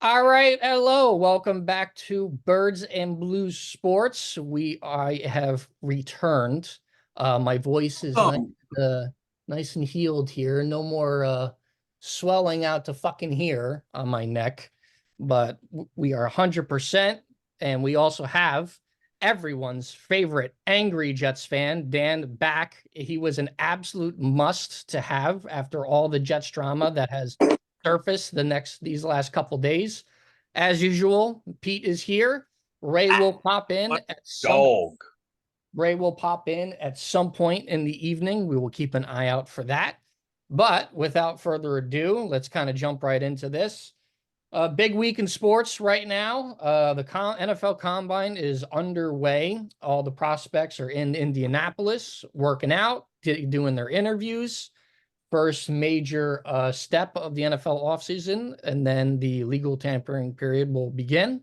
All right, hello. Welcome back to Birds and Blues Sports. I have returned. My voice is Oh, nice and healed here. No more swelling out to fucking here on my neck. But we are 100%, and we also have everyone's favorite angry Jets fan, Dan, back. He was an absolute must to have after all the Jets drama that has surface these last couple days. As usual, Pete is here. Ray will pop in what at some dog? Ray will pop in at some point in the evening. We will keep an eye out for that. But without further ado, let's kind of jump right into this. Big week in sports right now. The NFL Combine is underway. All the prospects are in Indianapolis working out, doing their interviews. First major step of the NFL offseason, and then the legal tampering period will begin.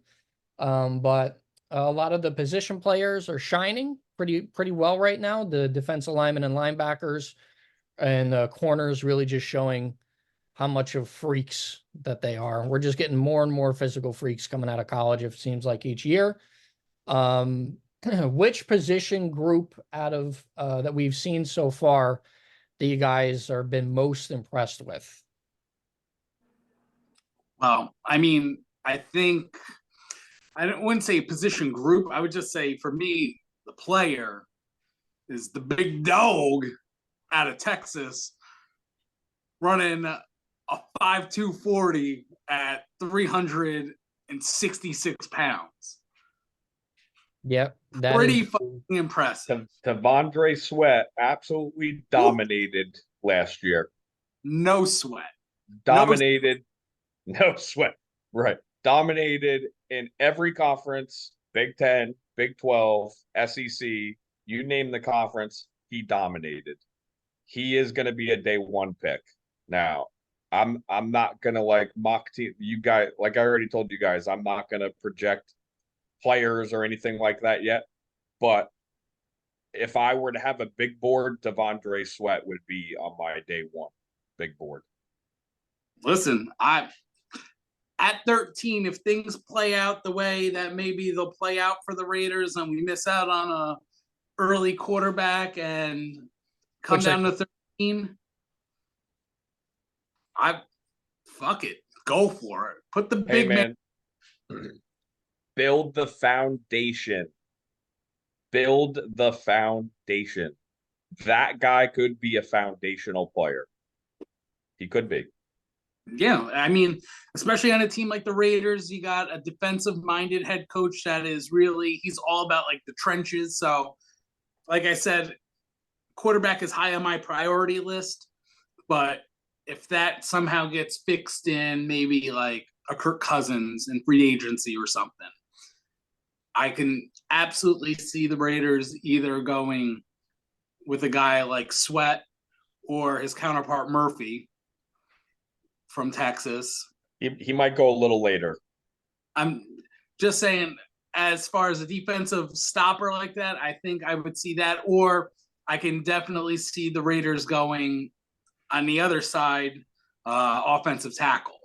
But a lot of the position players are shining pretty well right now. The defensive linemen and linebackers and corners really just showing how much of freaks that they are. We're just getting more and more physical freaks coming out of college, it seems like each year. Which position group out of that we've seen so far that you guys are been most impressed with? Well, I think wouldn't say position group. I would just say for me, the player is the big dog out of Texas, running a 5.240 at 366 pounds. Yep, that is Pretty fucking impressive. Devondre Sweat absolutely Woo. dominated last year. No sweat. No. Dominated, no sweat. Right. Dominated in every conference, Big 10, Big 12, SEC, you name the conference, he dominated. He is going to be a day one pick. Now, I'm not going to like mock team you guys, like I already told you guys, I'm not going to project players or anything like that yet, but if I were to have a big board, Devondre Sweat would be on my day one big board. Listen, I at 13, if things play out the way that maybe they'll play out for the Raiders and we miss out on a early quarterback and come which down to 13, I fuck it. Go for it. Put the Hey big man. man, build the foundation. Build the foundation. That guy could be a foundational player. He could be. Yeah, especially on a team like the Raiders, you got a defensive minded head coach that is really, he's all about like the trenches. So, like I said, quarterback is high on my priority list. But if that somehow gets fixed in maybe like a Kirk Cousins in free agency or something, I can absolutely see the Raiders either going with a guy like Sweat or his counterpart Murphy from Texas. He might go a little later. I'm just saying, as far as a defensive stopper like that, I think I would see that, or I can definitely see the Raiders going on the other side, offensive tackle.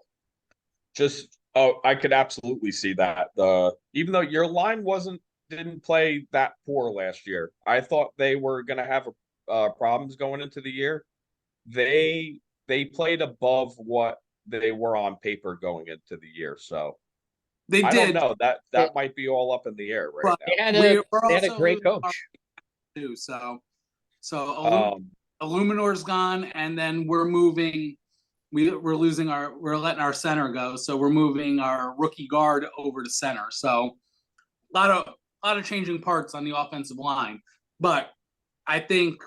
I could absolutely see that. Even though your line didn't play that poor last year, I thought they were going to have problems going into the year. They played above what they were on paper going into the year. So They I don't did, know. That it, that might be all up in the air right but they we're had a also great losing our coach. too. now. Illuminor's gone, and then we're moving. We're letting our center go, so we're moving our rookie guard over to center. So a lot of changing parts on the offensive line, but I think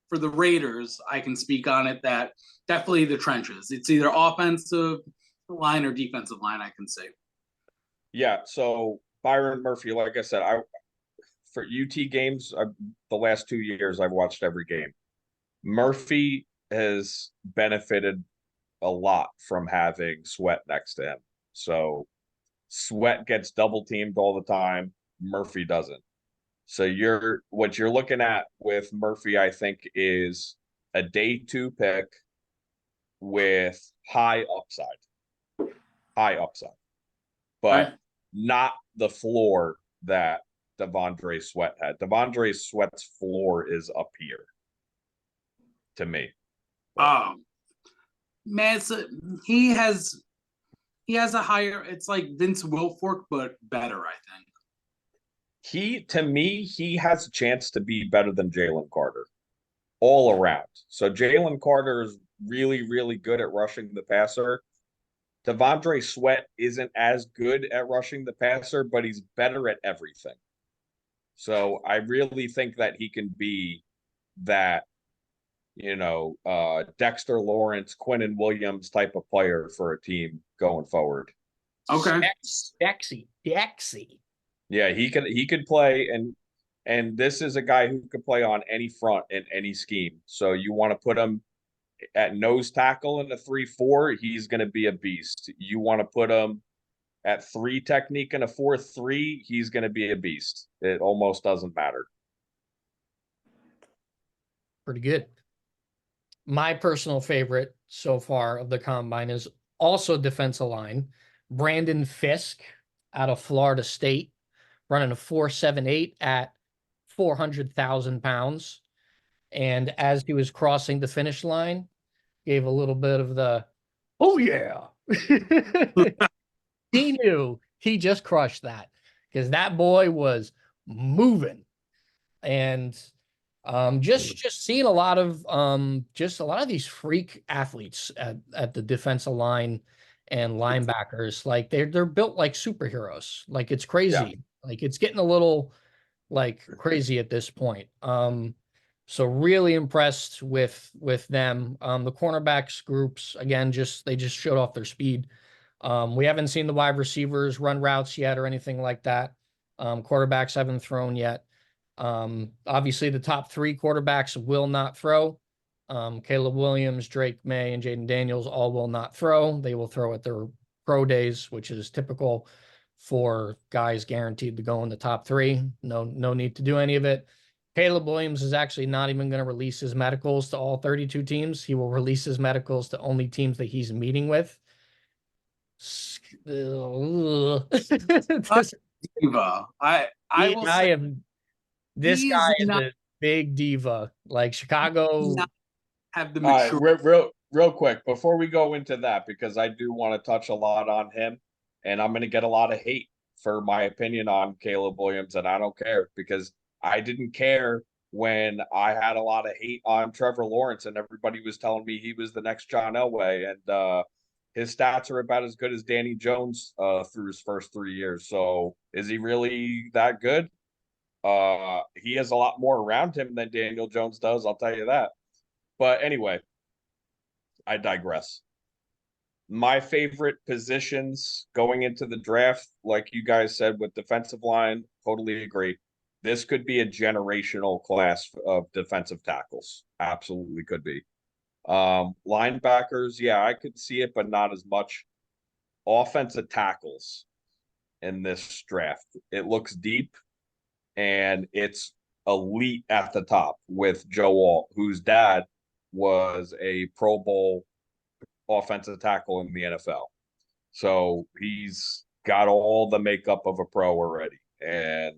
for the Raiders, I can speak on it that definitely the trenches. It's either offensive line or defensive line, I can say. Yeah, so Byron Murphy, like I said, I for UT games, the last 2 years I've watched every game. Murphy has benefited a lot from having Sweat next to him. So Sweat gets double teamed all the time. Murphy doesn't. So what you're looking at with Murphy, I think, is a day two pick with high upside. High upside. but Right. not the floor that Devondre Sweat had. Devondre Sweat's floor is up here to me. Um, man, he has a higher. It's like Vince Wilfork, but better, I think. To me, he has a chance to be better than Jalen Carter all around. So Jalen Carter is really, really good at rushing the passer. Devondre Sweat isn't as good at rushing the passer, but he's better at everything. So I really think that he can be that, Dexter Lawrence, Quinnen Williams type of player for a team going forward. Okay. Dexy. Yeah, he could play, and this is a guy who could play on any front in any scheme. So you want to put him at nose tackle in a 3-4, he's going to be a beast. You want to put him at 3 technique in a 4-3, he's going to be a beast. It almost doesn't matter. Pretty good. My personal favorite so far of the combine is also defensive line. Brandon Fisk out of Florida State, running a 4.78 at 400,000 pounds. And as he was crossing the finish line, gave a little bit of the, oh yeah. He knew he just crushed that because that boy was moving. And just seeing a lot of these freak athletes at the defensive line and linebackers. Like they're built like superheroes. Like it's crazy. Like it's getting a little like crazy at this point. So really impressed with them. The cornerbacks groups again, they just showed off their speed. We haven't seen the wide receivers run routes yet or anything like that. Quarterbacks haven't thrown yet. Obviously the top 3 quarterbacks will not throw. Caleb Williams, Drake May, and Jaden Daniels all will not throw. They will throw at their pro days, which is typical for guys guaranteed to go in the top 3. No need to do any of it. Caleb Williams is actually not even going to release his medicals to all 32 teams. He will release his medicals to only teams that he's meeting with. Diva. I will I say am. This he is guy is not a big diva. Like Chicago. have the All right, mature. real quick before we go into that, because I do want to touch a lot on him, and I'm going to get a lot of hate for my opinion on Caleb Williams, and I don't care because I didn't care when I had a lot of hate on Trevor Lawrence, and everybody was telling me he was the next John Elway, and his stats are about as good as Danny Jones through his first 3 years. So is he really that good? He has a lot more around him than Daniel Jones does, I'll tell you that. But anyway, I digress. My favorite positions going into the draft, like you guys said, with defensive line, totally agree. This could be a generational class of defensive tackles. Absolutely could be. Linebackers, yeah, I could see it, but not as much. Offensive tackles in this draft, it looks deep and it's elite at the top with Joe Alt, whose dad was a Pro Bowl offensive tackle in the NFL. So he's got all the makeup of a pro already and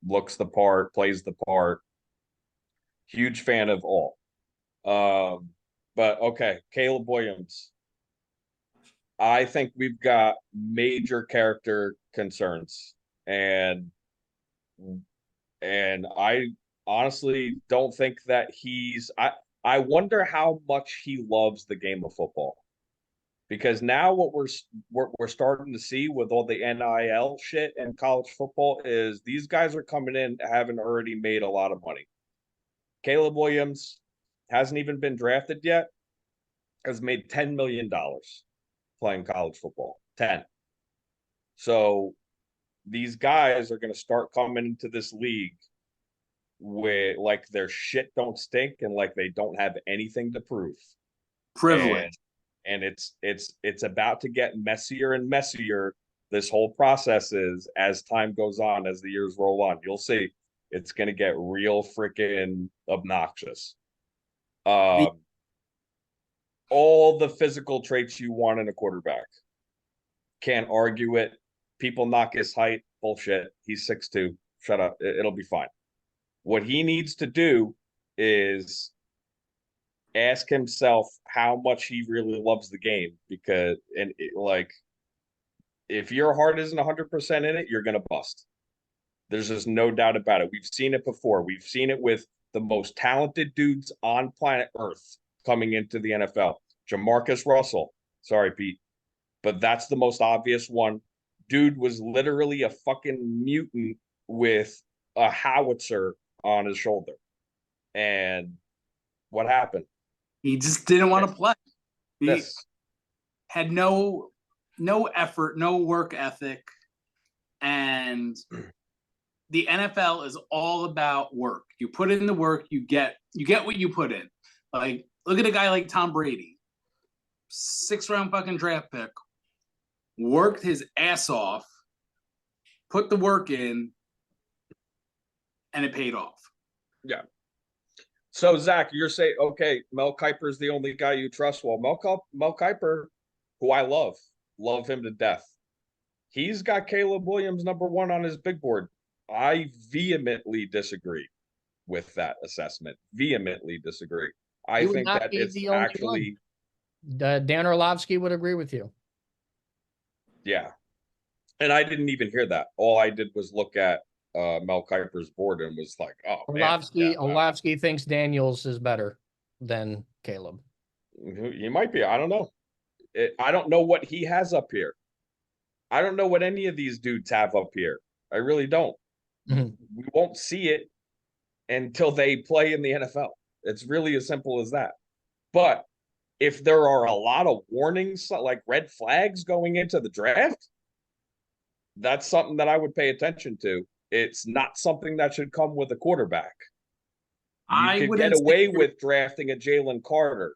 looks the part, plays the part. Huge fan of all. But okay, Caleb Williams. I think we've got major character concerns, and I honestly don't think that I wonder how much he loves the game of football. Because now what we're starting to see with all the NIL shit in college football is these guys are coming in having already made a lot of money. Caleb Williams hasn't even been drafted yet, has made $10 million playing college football. 10. So these guys are going to start coming into this league with like their shit don't stink and like they don't have anything to prove. Privilege. And it's about to get messier and messier. This whole process is as time goes on, as the years roll on. You'll see it's going to get real freaking obnoxious. All the physical traits you want in a quarterback. Can't argue it. People knock his height. Bullshit. He's 6'2". Shut up. It'll be fine. What he needs to do is ask himself how much he really loves the game, because like, if your heart isn't 100% in it, you're gonna bust. There's just no doubt about it. We've seen it before. We've seen it with the most talented dudes on planet Earth coming into the NFL. Jamarcus Russell. Sorry, Pete, but that's the most obvious one. Dude was literally a fucking mutant with a howitzer on his shoulder. And what happened? He just didn't want to play. He This. had no effort, no work ethic, and the NFL is all about work. You put in the work, you get what you put in. Like, look at a guy like Tom Brady, 6th-round fucking draft pick, worked his ass off, put the work in, and it paid off. Yeah. So, Zach, you're saying, okay, Mel Kiper's the only guy you trust. Well, Mel Kiper, who I love him to death. He's got Caleb Williams #1 on his big board. I vehemently disagree with that assessment. Vehemently disagree. I think that it's actually Dan Orlovsky would agree with you. Yeah. And I didn't even hear that. All I did was look at Mel Kiper's board and was like, oh, Orlovsky thinks Daniels is better than Caleb. He might be. I don't know. I don't know what he has up here. I don't know what any of these dudes have up here. I really don't. Mm-hmm. We won't see it until they play in the NFL. It's really as simple as that. But if there are a lot of warnings, like red flags going into the draft, that's something that I would pay attention to. It's not something that should come with a quarterback. You could get away with drafting a Jalen Carter.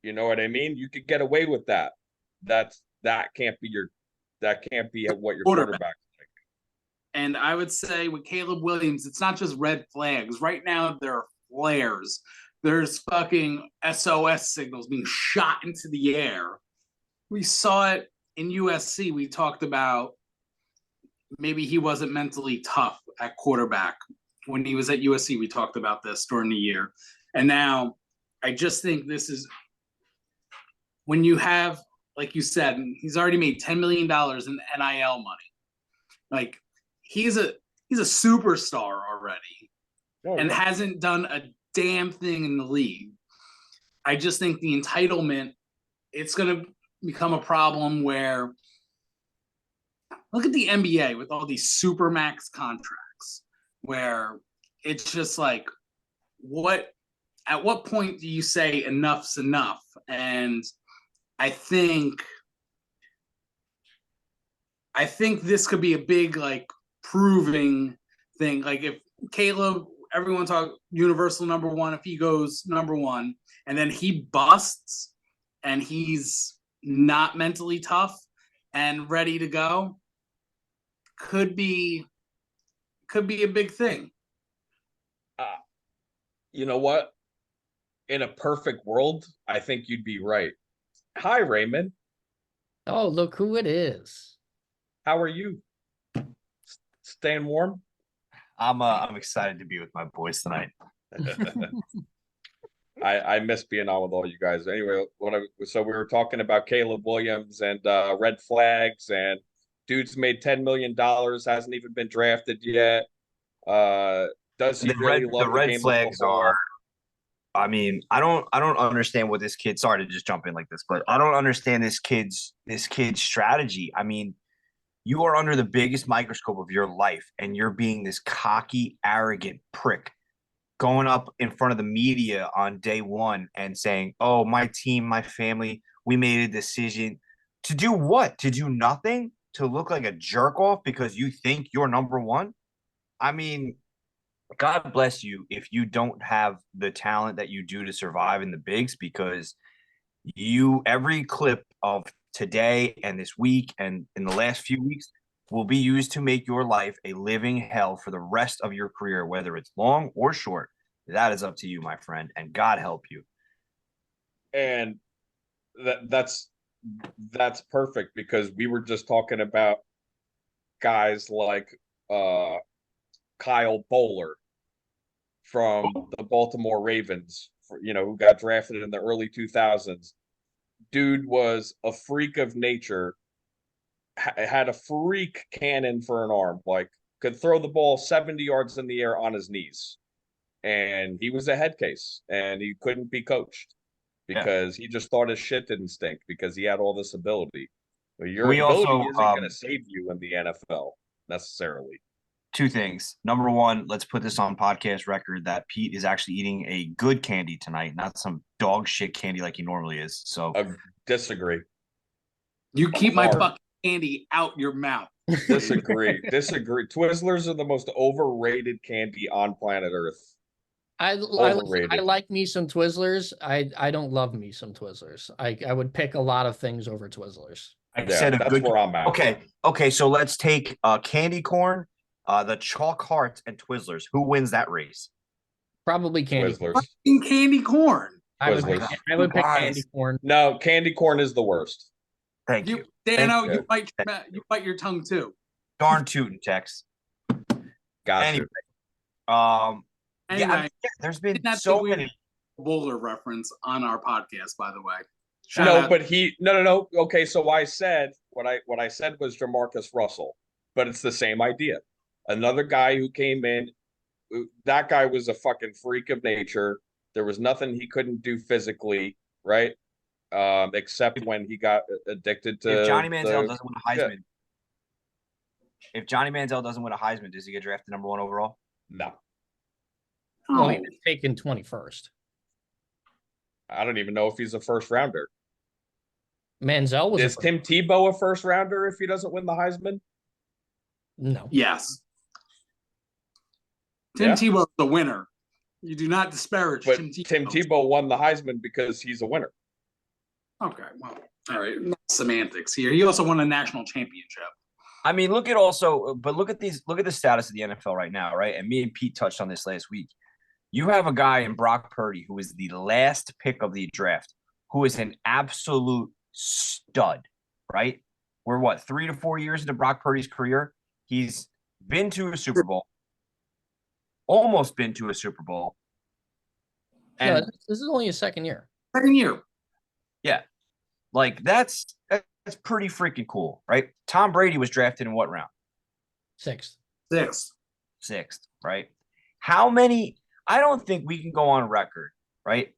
You know what I mean? You could get away with that. That can't be what your quarterback's like. And I would say with Caleb Williams, it's not just red flags. Right now, there are flares. There's fucking SOS signals being shot into the air. We saw it in USC. We talked about maybe he wasn't mentally tough at quarterback. When he was at USC, we talked about this during the year. And now I just think this is when you have, like you said, he's already made $10 million in NIL money. Like, he's a superstar already and hasn't done a damn thing in the league. I just think the entitlement, it's going to become a problem where, look at the NBA with all these supermax contracts, where it's just like, at what point do you say enough's enough? And I think this could be a big, like, proving thing. Like, if Caleb, everyone talk universal #1, if he goes #1 and then he busts and he's not mentally tough and ready to go, could be a big thing. You know what? In a perfect world, I think you'd be right. Hi, Raymond. Oh, look who it is. How are you? Staying warm? I'm excited to be with my boys tonight. I miss being on with all you guys. Anyway, so we were talking about Caleb Williams and red flags, and dude's made $10 million, hasn't even been drafted yet. Does he really love the red flags? I mean, I don't understand what this kid. Sorry to just jump in like this, but I don't understand this kid's strategy. I mean, you are under the biggest microscope of your life, and you're being this cocky, arrogant prick, going up in front of the media on day one and saying, "Oh, my team, my family, we made a decision." To do what? To do nothing? To look like a jerk off because you think you're #1? I mean, God bless you if you don't have the talent that you do to survive in the bigs, because every clip of today and this week and in the last few weeks will be used to make your life a living hell for the rest of your career, whether it's long or short. That is up to you, my friend, and God help you. And that's that's perfect because we were just talking about guys like Kyle Bowler from the Baltimore Ravens, who got drafted in the early 2000s. Dude was a freak of nature, had a freak cannon for an arm, like could throw the ball 70 yards in the air on his knees. And he was a head case and he couldn't be coached because he just thought his shit didn't stink because he had all this ability. But your We ability also, isn't going to save you in the NFL necessarily. two things. Number one, let's put this on podcast record that Pete is actually eating a good candy tonight, not some dog shit candy like he normally is. So Disagree. You keep my fucking candy out your mouth. Disagree. Twizzlers are the most overrated candy on planet Earth. I like me some Twizzlers. I don't love me some Twizzlers. I would pick a lot of things over Twizzlers. That's where I'm at. Okay. So let's take candy corn, the chalk hearts, and Twizzlers. Who wins that race? Probably candy Twizzlers. Fucking candy corn. I would pick candy corn. No, candy corn is the worst. Thank you. Dano, you bite your tongue too. Darn tootin', Tex. Gotcha. Anyway, there's been so many Bowler reference on our podcast, by the way. No. Okay, so I said what I said was Jamarcus Russell, but it's the same idea. Another guy who came in, that guy was a fucking freak of nature. There was nothing he couldn't do physically, right? Except when he got addicted to. If Johnny Manziel doesn't win a Heisman, does he get drafted number 1 overall? No. Well, he was taken 21st. I don't even know if he's a first rounder. Manziel was. Is Tim Tebow a first rounder if he doesn't win the Heisman? No. Yes. Tim Tebow's the winner. You do not disparage but Tim Tebow. Tim Tebow won the Heisman because he's a winner. Okay, well, all right. Semantics here. He also won a national championship. I mean, look at the status of the NFL right now, right? And me and Pete touched on this last week. You have a guy in Brock Purdy who is the last pick of the draft, who is an absolute stud, right? We're 3 to 4 years into Brock Purdy's career. He's been to a Super Bowl, almost been to a Super Bowl. And no, this is only his second year. Second year. Yeah. Like that's pretty freaking cool, right? Tom Brady was drafted in what round? Sixth, right? How many? I don't think we can go on record, right?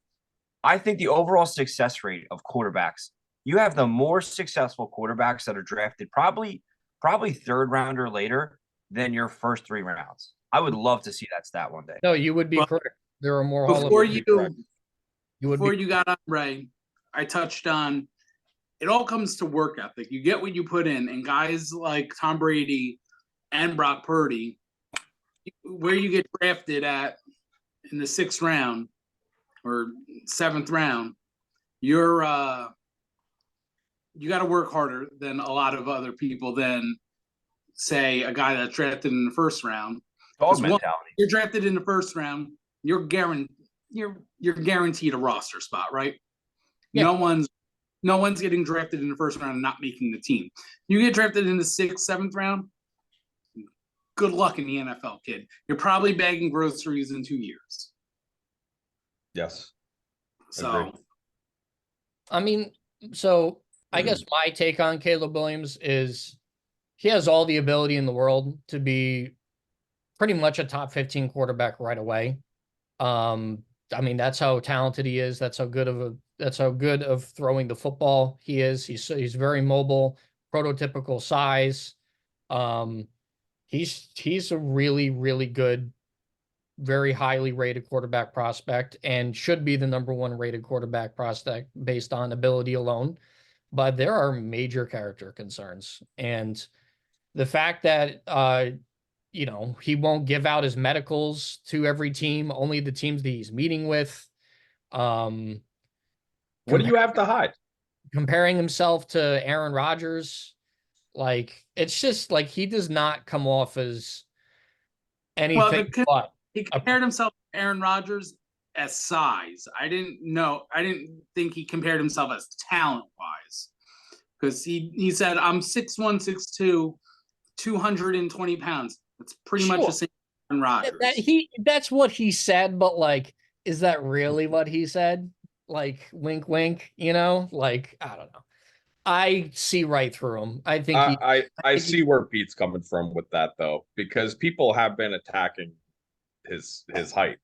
I think the overall success rate of quarterbacks, you have the more successful quarterbacks that are drafted probably third round or later than your first 3 rounds. I would love to see that stat one day. No, you would be correct. There are more. Before you got on Ray, I touched on it all comes to work ethic. You get what you put in, and guys like Tom Brady and Brock Purdy, where you get drafted at in the 6th round or 7th round, you got to work harder than a lot of other people than say a guy that's drafted in the 1st round. Dog mentality. You're drafted in the 1st round, you're guaranteed a roster spot, right? Yeah. No one's getting drafted in the 1st round and not making the team. You get drafted in the 6th, 7th round, good luck in the NFL, kid. You're probably bagging groceries in 2 years. Yes. So, agreed. I mean, I guess my take on Caleb Williams is he has all the ability in the world to be pretty much a top 15 quarterback right away. I mean, that's how talented he is. That's how good of throwing the football he is. He's very mobile, prototypical size. He's a really, really good, very highly rated quarterback prospect and should be the number 1 rated quarterback prospect based on ability alone. But there are major character concerns. And the fact that, he won't give out his medicals to every team, only the teams that he's meeting with. What do you have to hide? Comparing himself to Aaron Rodgers. Like, it's just like he does not come off as anything but. He compared himself to Aaron Rodgers as size. I didn't think he compared himself as talent-wise. because he said I'm 6'1", 6'2", 220 pounds. That's pretty much Sure. the same as Aaron Rodgers. That's what he said, but like, is that really what he said? Like, wink, wink, like, I don't know. I see right through him. I think I see where Pete's coming from with that though, because people have been attacking his height.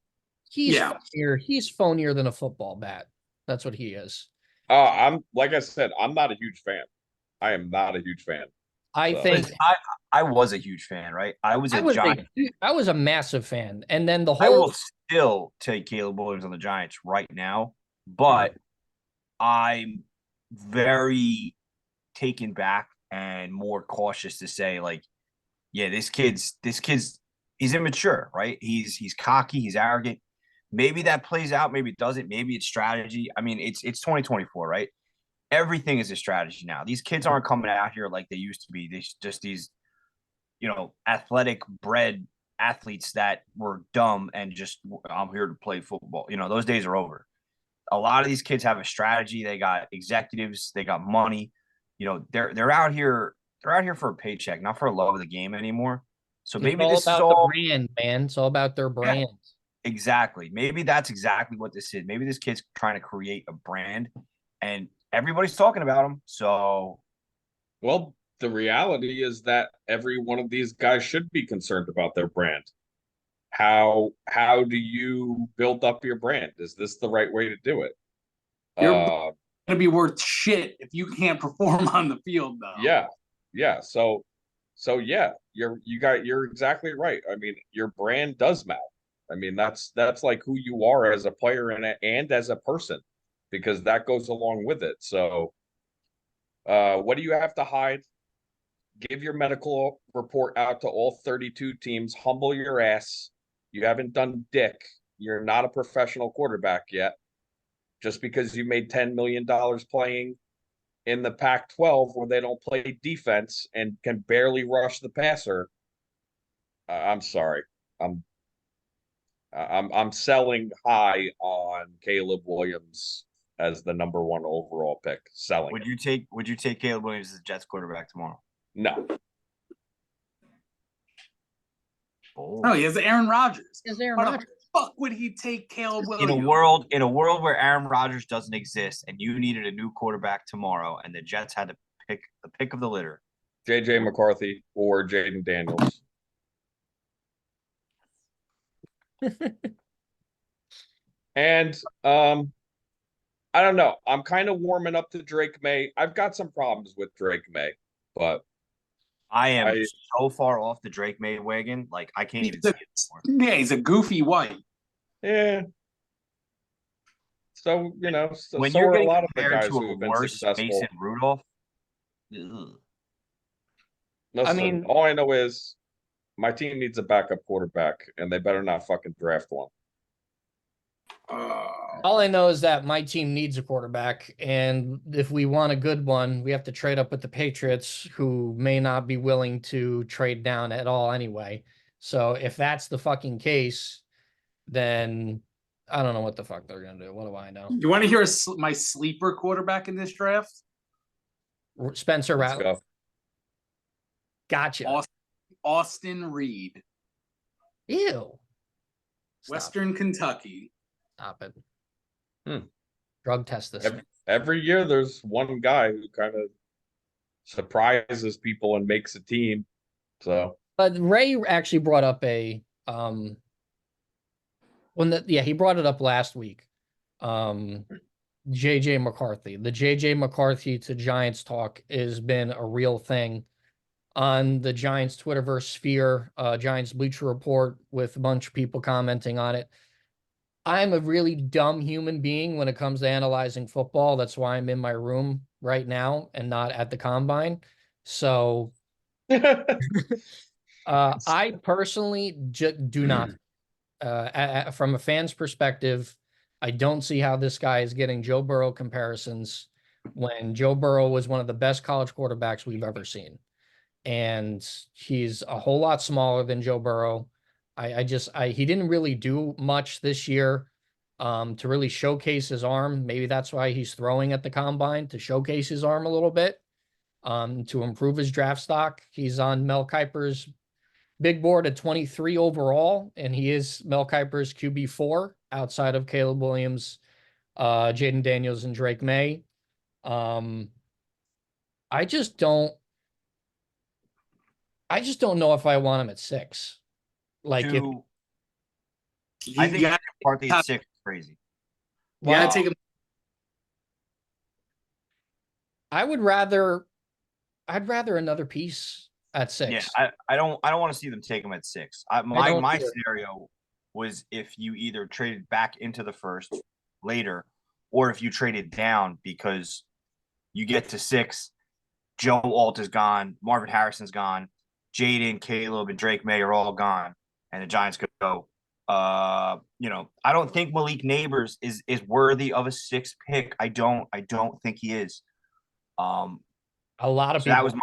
Yeah. He's phonier than a football bat. That's what he is. I'm like I said, I'm not a huge fan. I am not a huge fan. I So. think I was a huge fan, right? I was a massive fan. And then the I whole will still take Caleb Williams on the Giants right now, but I'm very taken back and more cautious to say, like, yeah, this kid's he's immature, right? He's cocky, he's arrogant. Maybe that plays out, maybe it doesn't, maybe it's strategy. I mean, it's 2024, right? Everything is a strategy now. These kids aren't coming out here like they used to be. They just these, athletic bred athletes that were dumb and just I'm here to play football. Those days are over. A lot of these kids have a strategy. They got executives, they got money. They're out here for a paycheck, not for a love of the game anymore. So maybe it's this all is about all the brand, man. It's all about their brand. exactly. Maybe that's exactly what this is. Maybe this kid's trying to create a brand and everybody's talking about him. So Well, the reality is that every one of these guys should be concerned about their brand. How do you build up your brand? Is this the right way to do it? You're gonna be worth shit if you can't perform on the field, though. Yeah. So yeah, you're exactly right. I mean, your brand does matter. I mean, that's like who you are as a player and as a person, because that goes along with it. So, what do you have to hide? Give your medical report out to all 32 teams. Humble your ass. You haven't done dick. You're not a professional quarterback yet. Just because you made $10 million playing in the Pac-12 where they don't play defense and can barely rush the passer, I'm sorry. I'm selling high on Caleb Williams as the number 1 overall pick. Selling. Would you take Caleb Williams as the Jets quarterback tomorrow? No. Oh, he has Aaron Rodgers. Why the fuck would he take Caleb Williams? In a world where Aaron Rodgers doesn't exist and you needed a new quarterback tomorrow and the Jets had to pick the pick of the litter, JJ McCarthy or Jaden Daniels. And I don't know. I'm kind of warming up to Drake May. I've got some problems with Drake May, but I am so far off the Drake May wagon, like I can't even see it anymore. Yeah, he's a goofy white. Yeah. So, when so you're are getting a lot of the compared guys to who a have been worse successful. Mason Rudolph, Listen, all I know is my team needs a backup quarterback, and they better not fucking draft one. All I know is that my team needs a quarterback, and if we want a good one, we have to trade up with the Patriots, who may not be willing to trade down at all anyway. So if that's the fucking case, then I don't know what the fuck they're gonna do. What do I know? You want to hear my sleeper quarterback in this draft? Spencer Let's Rattler. go. Gotcha. Austin Reed. Ew. Western Kentucky. Stop it. Drug test this. Every year there's one guy who kind of surprises people and makes a team. So, but Ray actually brought up he brought it up last week. JJ McCarthy. The JJ McCarthy to Giants talk has been a real thing on the Giants Twitterverse sphere, Giants Bleacher Report, with a bunch of people commenting on it. I'm a really dumb human being when it comes to analyzing football. That's why I'm in my room right now and not at the combine. So I personally do not. From a fan's perspective, I don't see how this guy is getting Joe Burrow comparisons when Joe Burrow was one of the best college quarterbacks we've ever seen. And he's a whole lot smaller than Joe Burrow. He didn't really do much this year to really showcase his arm. Maybe that's why he's throwing at the combine, to showcase his arm a little bit. to improve his draft stock. He's on Mel Kiper's big board at 23 overall, and he is Mel Kiper's QB4 outside of Caleb Williams, Jaden Daniels, and Drake May. I just don't know if I want him at 6. Like if I You think gotta, McCarthy at 6 is crazy. you gotta well, take him. I'd rather another piece at 6. Yeah, I don't want to see them take him at 6. My scenario was if you either traded back into the first later, or if you traded down because you get to 6, Joe Alt is gone, Marvin Harrison's gone, Jaden, Caleb, and Drake May are all gone, and the Giants could go. I don't think Malik Neighbors is worthy of a 6th pick. I don't think he is. A lot of So people. that was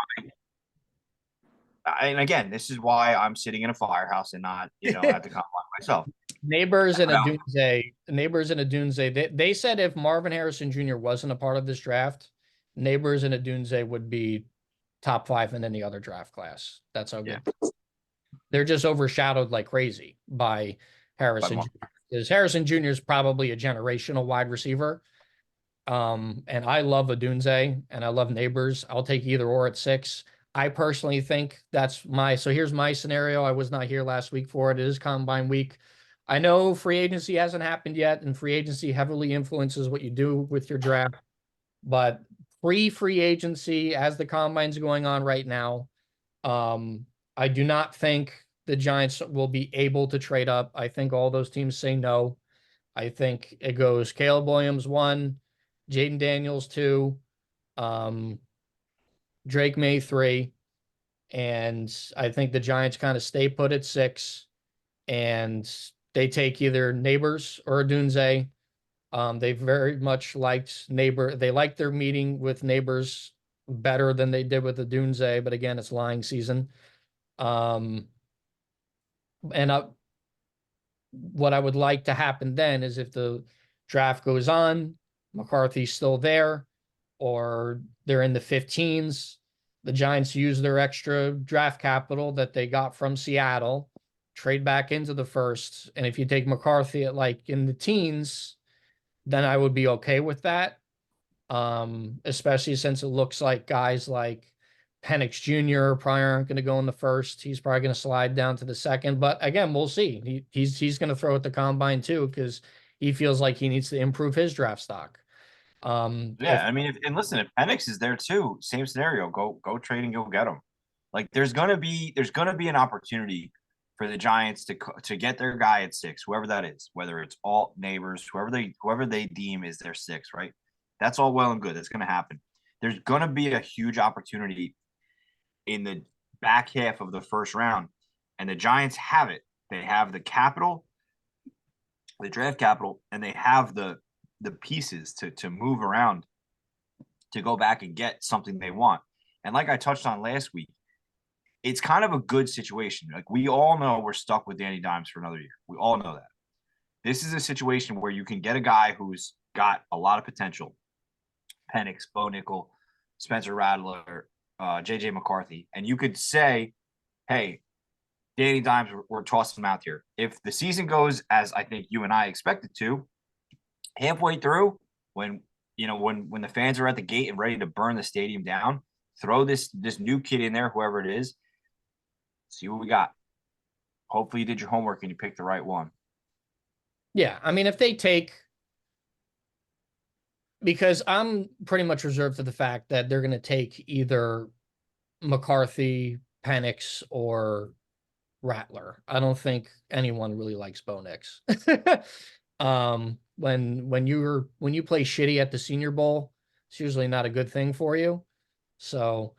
and again, this is why I'm sitting in a firehouse and not, at the combine myself. Neighbors in a Dunze. They said if Marvin Harrison Jr. wasn't a part of this draft, Neighbors in a Dunze would be top 5 in any other draft class. That's how good. They're just overshadowed like crazy by Harrison Jr. Because Harrison Jr. is probably a generational wide receiver. And I love Odunze and I love Neighbors. I'll take either or at 6. I personally think so here's my scenario. I was not here last week for it. It is combine week. I know free agency hasn't happened yet, and free agency heavily influences what you do with your draft. But pre-free agency, as the combine's going on right now, I do not think the Giants will be able to trade up. I think all those teams say no. I think it goes Caleb Williams 1, Jaden Daniels 2, Drake May 3, and I think the Giants kind of stay put at 6, and they take either Neighbors or Odunze. They very much liked They liked their meeting with Neighbors better than they did with Odunze, but again, it's lying season. And what I would like to happen then is if the draft goes on, McCarthy's still there, or they're in the 15s, the Giants use their extra draft capital that they got from Seattle, trade back into the first. And if you take McCarthy at like in the teens, then I would be okay with that. Especially since it looks like guys like Penix Jr. probably aren't going to go in the first. He's probably going to slide down to the second. But again, we'll see. He's going to throw at the combine too because he feels like he needs to improve his draft stock. And listen, if Penix is there too, same scenario. Go trade and go get him. Like there's gonna be an opportunity for the Giants to get their guy at 6, whoever that is, whether it's all Neighbors, whoever they deem is their 6, right? That's all well and good. That's gonna happen. There's gonna be a huge opportunity in the back half of the first round, and the Giants have it. They have the capital, the draft capital, and they have the pieces to move around to go back and get something they want. And like I touched on last week, it's kind of a good situation. Like we all know we're stuck with Danny Dimes for another year. We all know that. This is a situation where you can get a guy who's got a lot of potential. Penix, Bo Nickel, Spencer Rattler, JJ McCarthy. And you could say, hey, Danny Dimes, we're tossing him out here. If the season goes as I think you and I expect it to, halfway through, when the fans are at the gate and ready to burn the stadium down, throw this new kid in there, whoever it is, see what we got. Hopefully you did your homework and you picked the right one. Yeah, I mean, if they take, because I'm pretty much reserved to the fact that they're going to take either McCarthy, Penix, or Rattler. I don't think anyone really likes Bo Nix. When you play shitty at the Senior Bowl, it's usually not a good thing for you. So,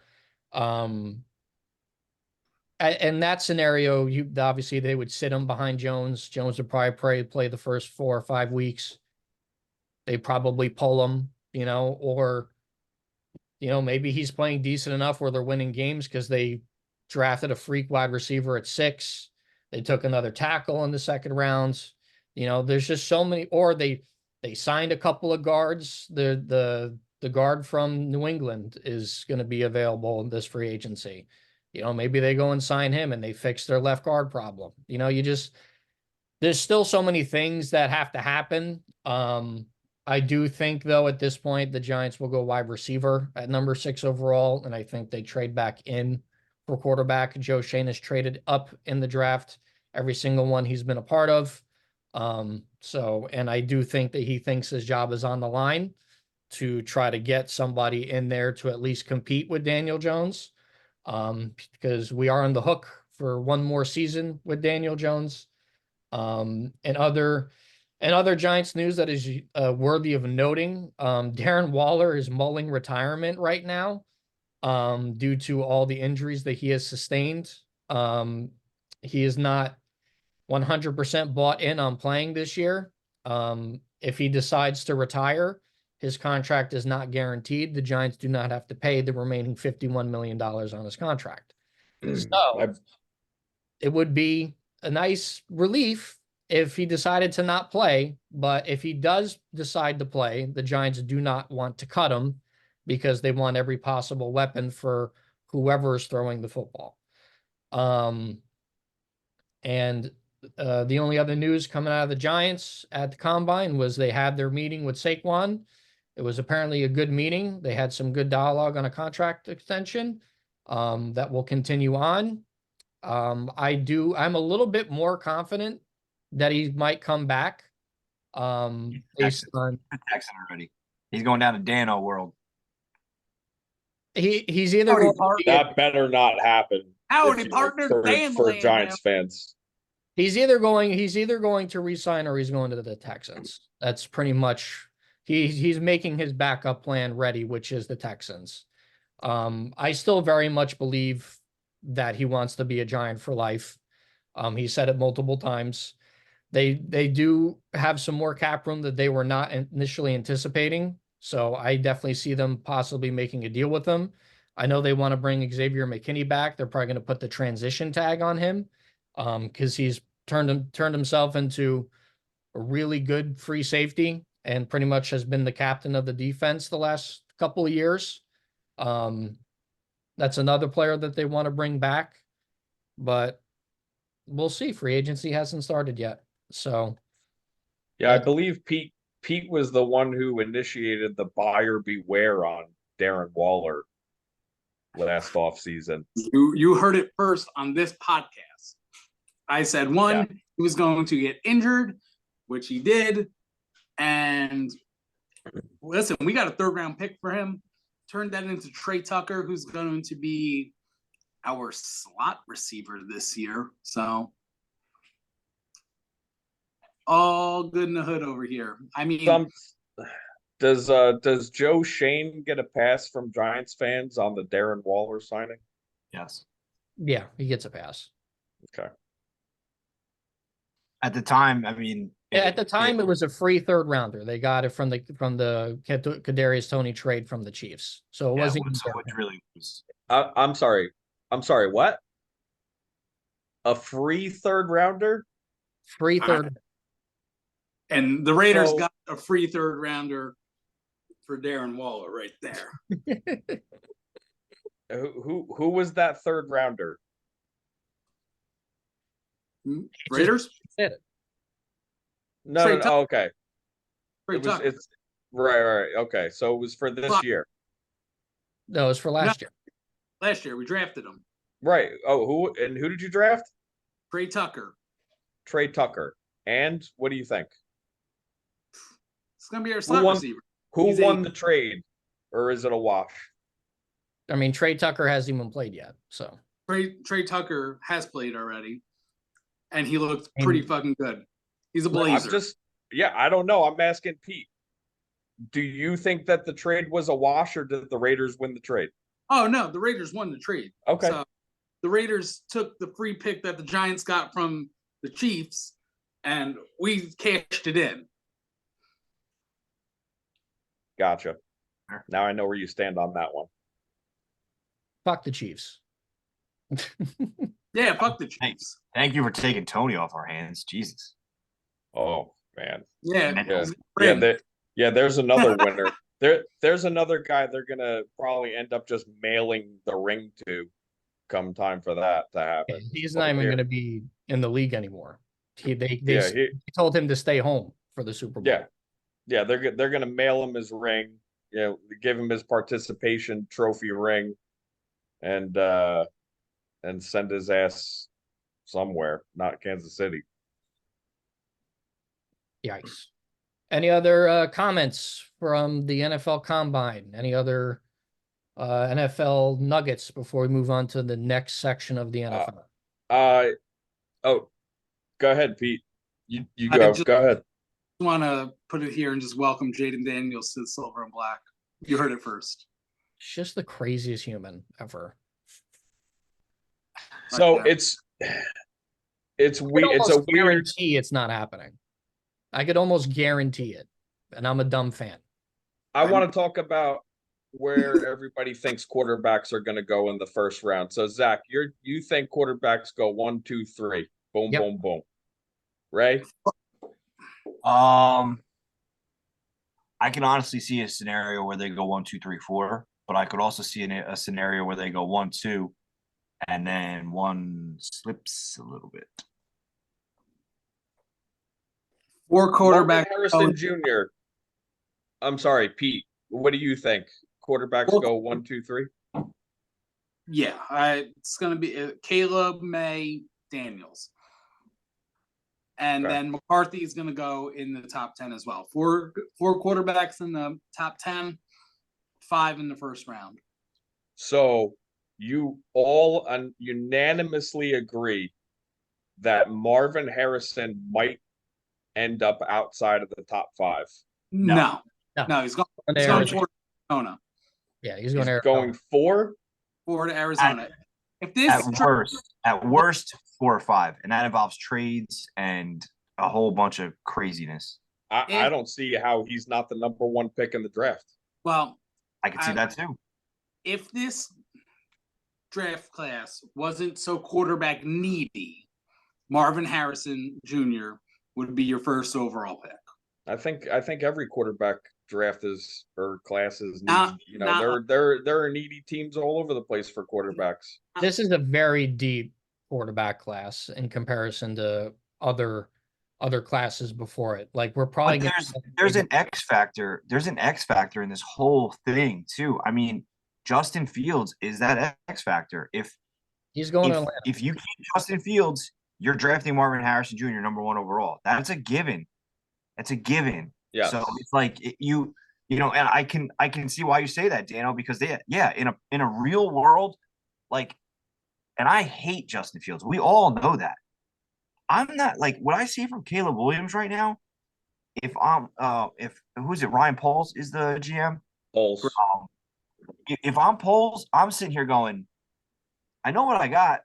in that scenario, obviously they would sit him behind Jones. Jones would probably play the first 4 or 5 weeks. They probably pull him, or maybe he's playing decent enough where they're winning games because they drafted a freak wide receiver at 6. They took another tackle in the second round. There's just so many, or they signed a couple of guards. The the guard from New England is going to be available in this free agency. Maybe they go and sign him and they fix their left guard problem. There's still so many things that have to happen. I do think, though, at this point, the Giants will go wide receiver at number 6 overall, and I think they trade back in for quarterback. Joe Shane has traded up in the draft, every single one he's been a part of. And I do think that he thinks his job is on the line to try to get somebody in there to at least compete with Daniel Jones, because we are on the hook for one more season with Daniel Jones. And other Giants news that is worthy of noting, Darren Waller is mulling retirement right now due to all the injuries that he has sustained. He is not 100% bought in on playing this year. If he decides to retire, his contract is not guaranteed. The Giants do not have to pay the remaining $51 million on his contract. So it would be a nice relief if he decided to not play, but if he does decide to play, the Giants do not want to cut him because they want every possible weapon for whoever is throwing the football. And the only other news coming out of the Giants at the Combine was they had their meeting with Saquon. It was apparently a good meeting. They had some good dialogue on a contract extension that will continue on. I'm a little bit more confident that he might come back. Based on Texan already. He's going down to Dano World. he's either going to That better not happen. Howdy, partner. For Giants fans. He's either going to resign or he's going to the Texans. That's pretty much he's making his backup plan ready, which is the Texans. I still very much believe that he wants to be a Giant for life. He said it multiple times. They do have some more cap room that they were not initially anticipating. So I definitely see them possibly making a deal with them. I know they want to bring Xavier McKinney back. They're probably going to put the transition tag on him because he's turned himself into a really good free safety and pretty much has been the captain of the defense the last couple of years. That's another player that they want to bring back, but we'll see. Free agency hasn't started yet. So yeah, I believe Pete was the one who initiated the buyer beware on Darren Waller last offseason. You heard it first on this podcast. I said he was going to get injured, which he did. And listen, we got a 3rd round pick for him. Turned that into Trey Tucker, who's going to be our slot receiver this year. So all good in the hood over here. I mean, does Joe Shane get a pass from Giants fans on the Darren Waller signing? Yes. Yeah, he gets a pass. Okay. At the time, I mean, At the time, it was a free 3rd rounder. They got it from the Kadarius Toney trade from the Chiefs. So it wasn't. So it really was. I'm sorry. What? A free 3rd rounder? Free 3rd. And the Raiders got a free 3rd rounder for Darren Waller right there. Who was that 3rd rounder? Raiders? No, okay. It's right. Okay, so it was for this year. No, it was for last year. Last year we drafted him. Right. Oh, who did you draft? Trey Tucker. Trey Tucker. And what do you think? It's gonna be our slot receiver. Who won the trade, or is it a wash? I mean, Trey Tucker hasn't even played yet, so Trey Tucker has played already, and he looked pretty fucking good. He's a blazer. I don't know. I'm asking Pete. Do you think that the trade was a wash, or did the Raiders win the trade? Oh no, the Raiders won the trade. Okay. So the Raiders took the free pick that the Giants got from the Chiefs, and we cashed it in. Gotcha. Now I know where you stand on that one. Fuck the Chiefs. Yeah, fuck the Chiefs. Thank you for taking Tony off our hands. Jesus. Oh man. Yeah. There's another winner. There's another guy they're gonna probably end up just mailing the ring to come time for that to happen. He's not even going to be in the league anymore. They told him to stay home for the Super Bowl. Yeah, they're gonna mail him his ring, give him his participation trophy ring, and send his ass somewhere, not Kansas City. Yikes. Any other comments from the NFL Combine? Any other NFL nuggets before we move on to the next section of the NFL? Oh, go ahead, Pete. You I go. just Go ahead. want to put it here and just welcome Jaden Daniels to the Silver and Black. You heard it first. It's just the craziest human ever. So it's weird. It's a weird. Guarantee it's not happening. I could almost guarantee it, and I'm a dumb fan. I want to talk about where everybody thinks quarterbacks are going to go in the first round. So Zach, you think quarterbacks go 1, 2, 3, boom, Yep. boom, boom. Ray? I can honestly see a scenario where they go 1, 2, 3, 4, but I could also see a scenario where they go 1, 2, and then one slips a little bit. 4 quarterbacks. Harrison Jr. I'm sorry, Pete. What do you think? Quarterbacks go 1, 2, 3? Yeah, it's going to be Caleb, May, Daniels. And then McCarthy is going to go in the top 10 as well. Four quarterbacks in the top 10, 5 in the first round. So you all unanimously agree that Marvin Harrison might end up outside of the top 5. No, he's going to Arizona. Yeah, he's going to going 4 to Arizona. If this at worst 4 or 5, and that involves trades and a whole bunch of craziness. I don't see how he's not the number 1 pick in the draft. Well, I can see that too. If this draft class wasn't so quarterback needy, Marvin Harrison Jr. would be your first overall pick. I think every quarterback draft is or class is needy. There are needy teams all over the place for quarterbacks. This is a very deep quarterback class in comparison to other classes before it. Like we're probably there's an X factor. There's an X factor in this whole thing too. I mean, Justin Fields is that X factor. If he's going to Atlanta. If you keep Justin Fields, you're drafting Marvin Harrison Jr. number 1 overall. That's a given. That's a given. Yeah. So it's like you know, and I can see why you say that, Dano, because in a real world, like, and I hate Justin Fields. We all know that. I'm not like what I see from Caleb Williams right now. If who's it? Ryan Poles is the GM. Poles. If I'm Poles, I'm sitting here going, I know what I got.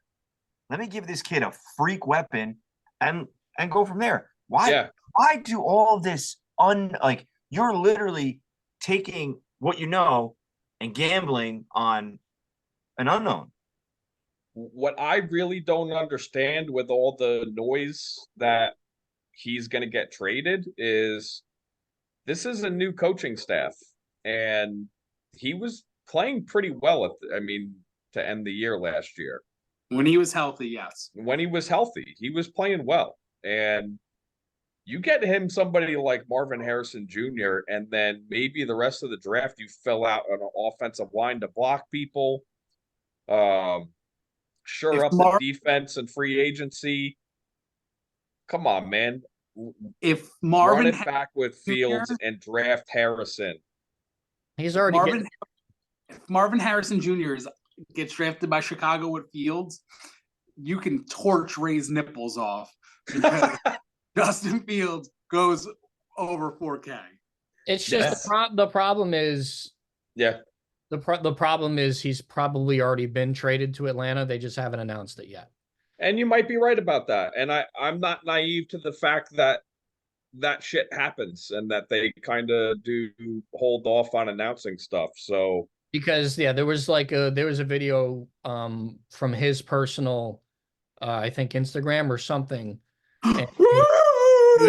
Let me give this kid a freak weapon and go from there. Why? Yeah. Why do all this you're literally taking what you know and gambling on an unknown. What I really don't understand with all the noise that he's going to get traded is this is a new coaching staff, and he was playing pretty well to end the year last year. When he was healthy, yes. When he was healthy, he was playing well. And you get him somebody like Marvin Harrison Jr., and then maybe the rest of the draft you fill out an offensive line to block people, shore up the defense and free agency. Come on, man. If Marvin run it back with Fields and draft Harrison. He's already if Marvin Harrison Jr. gets drafted by Chicago with Fields, you can torch Ray's nipples off because Justin Fields goes over 4K. It's just the problem is the problem is he's probably already been traded to Atlanta. They just haven't announced it yet. And you might be right about that. And I'm not naive to the fact that shit happens and that they kind of do hold off on announcing stuff. So because there was a video from his personal I think Instagram or something. And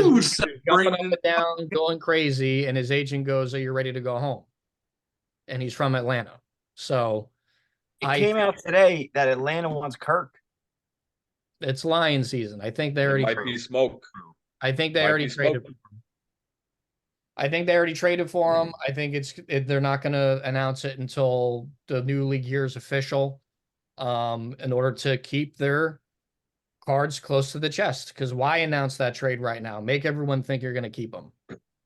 he was jumping up and down, going crazy, and his agent goes, "Are you ready to go home?" and he's from Atlanta. So It I came out today that Atlanta wants Kirk. it's Lion season. I think they It already. might be smoke. I think It they might already be traded. smoke. I think they already traded for him. I think they're not going to announce it until the new league year is official, in order to keep their cards close to the chest. Because why announce that trade right now? Make everyone think you're going to keep them.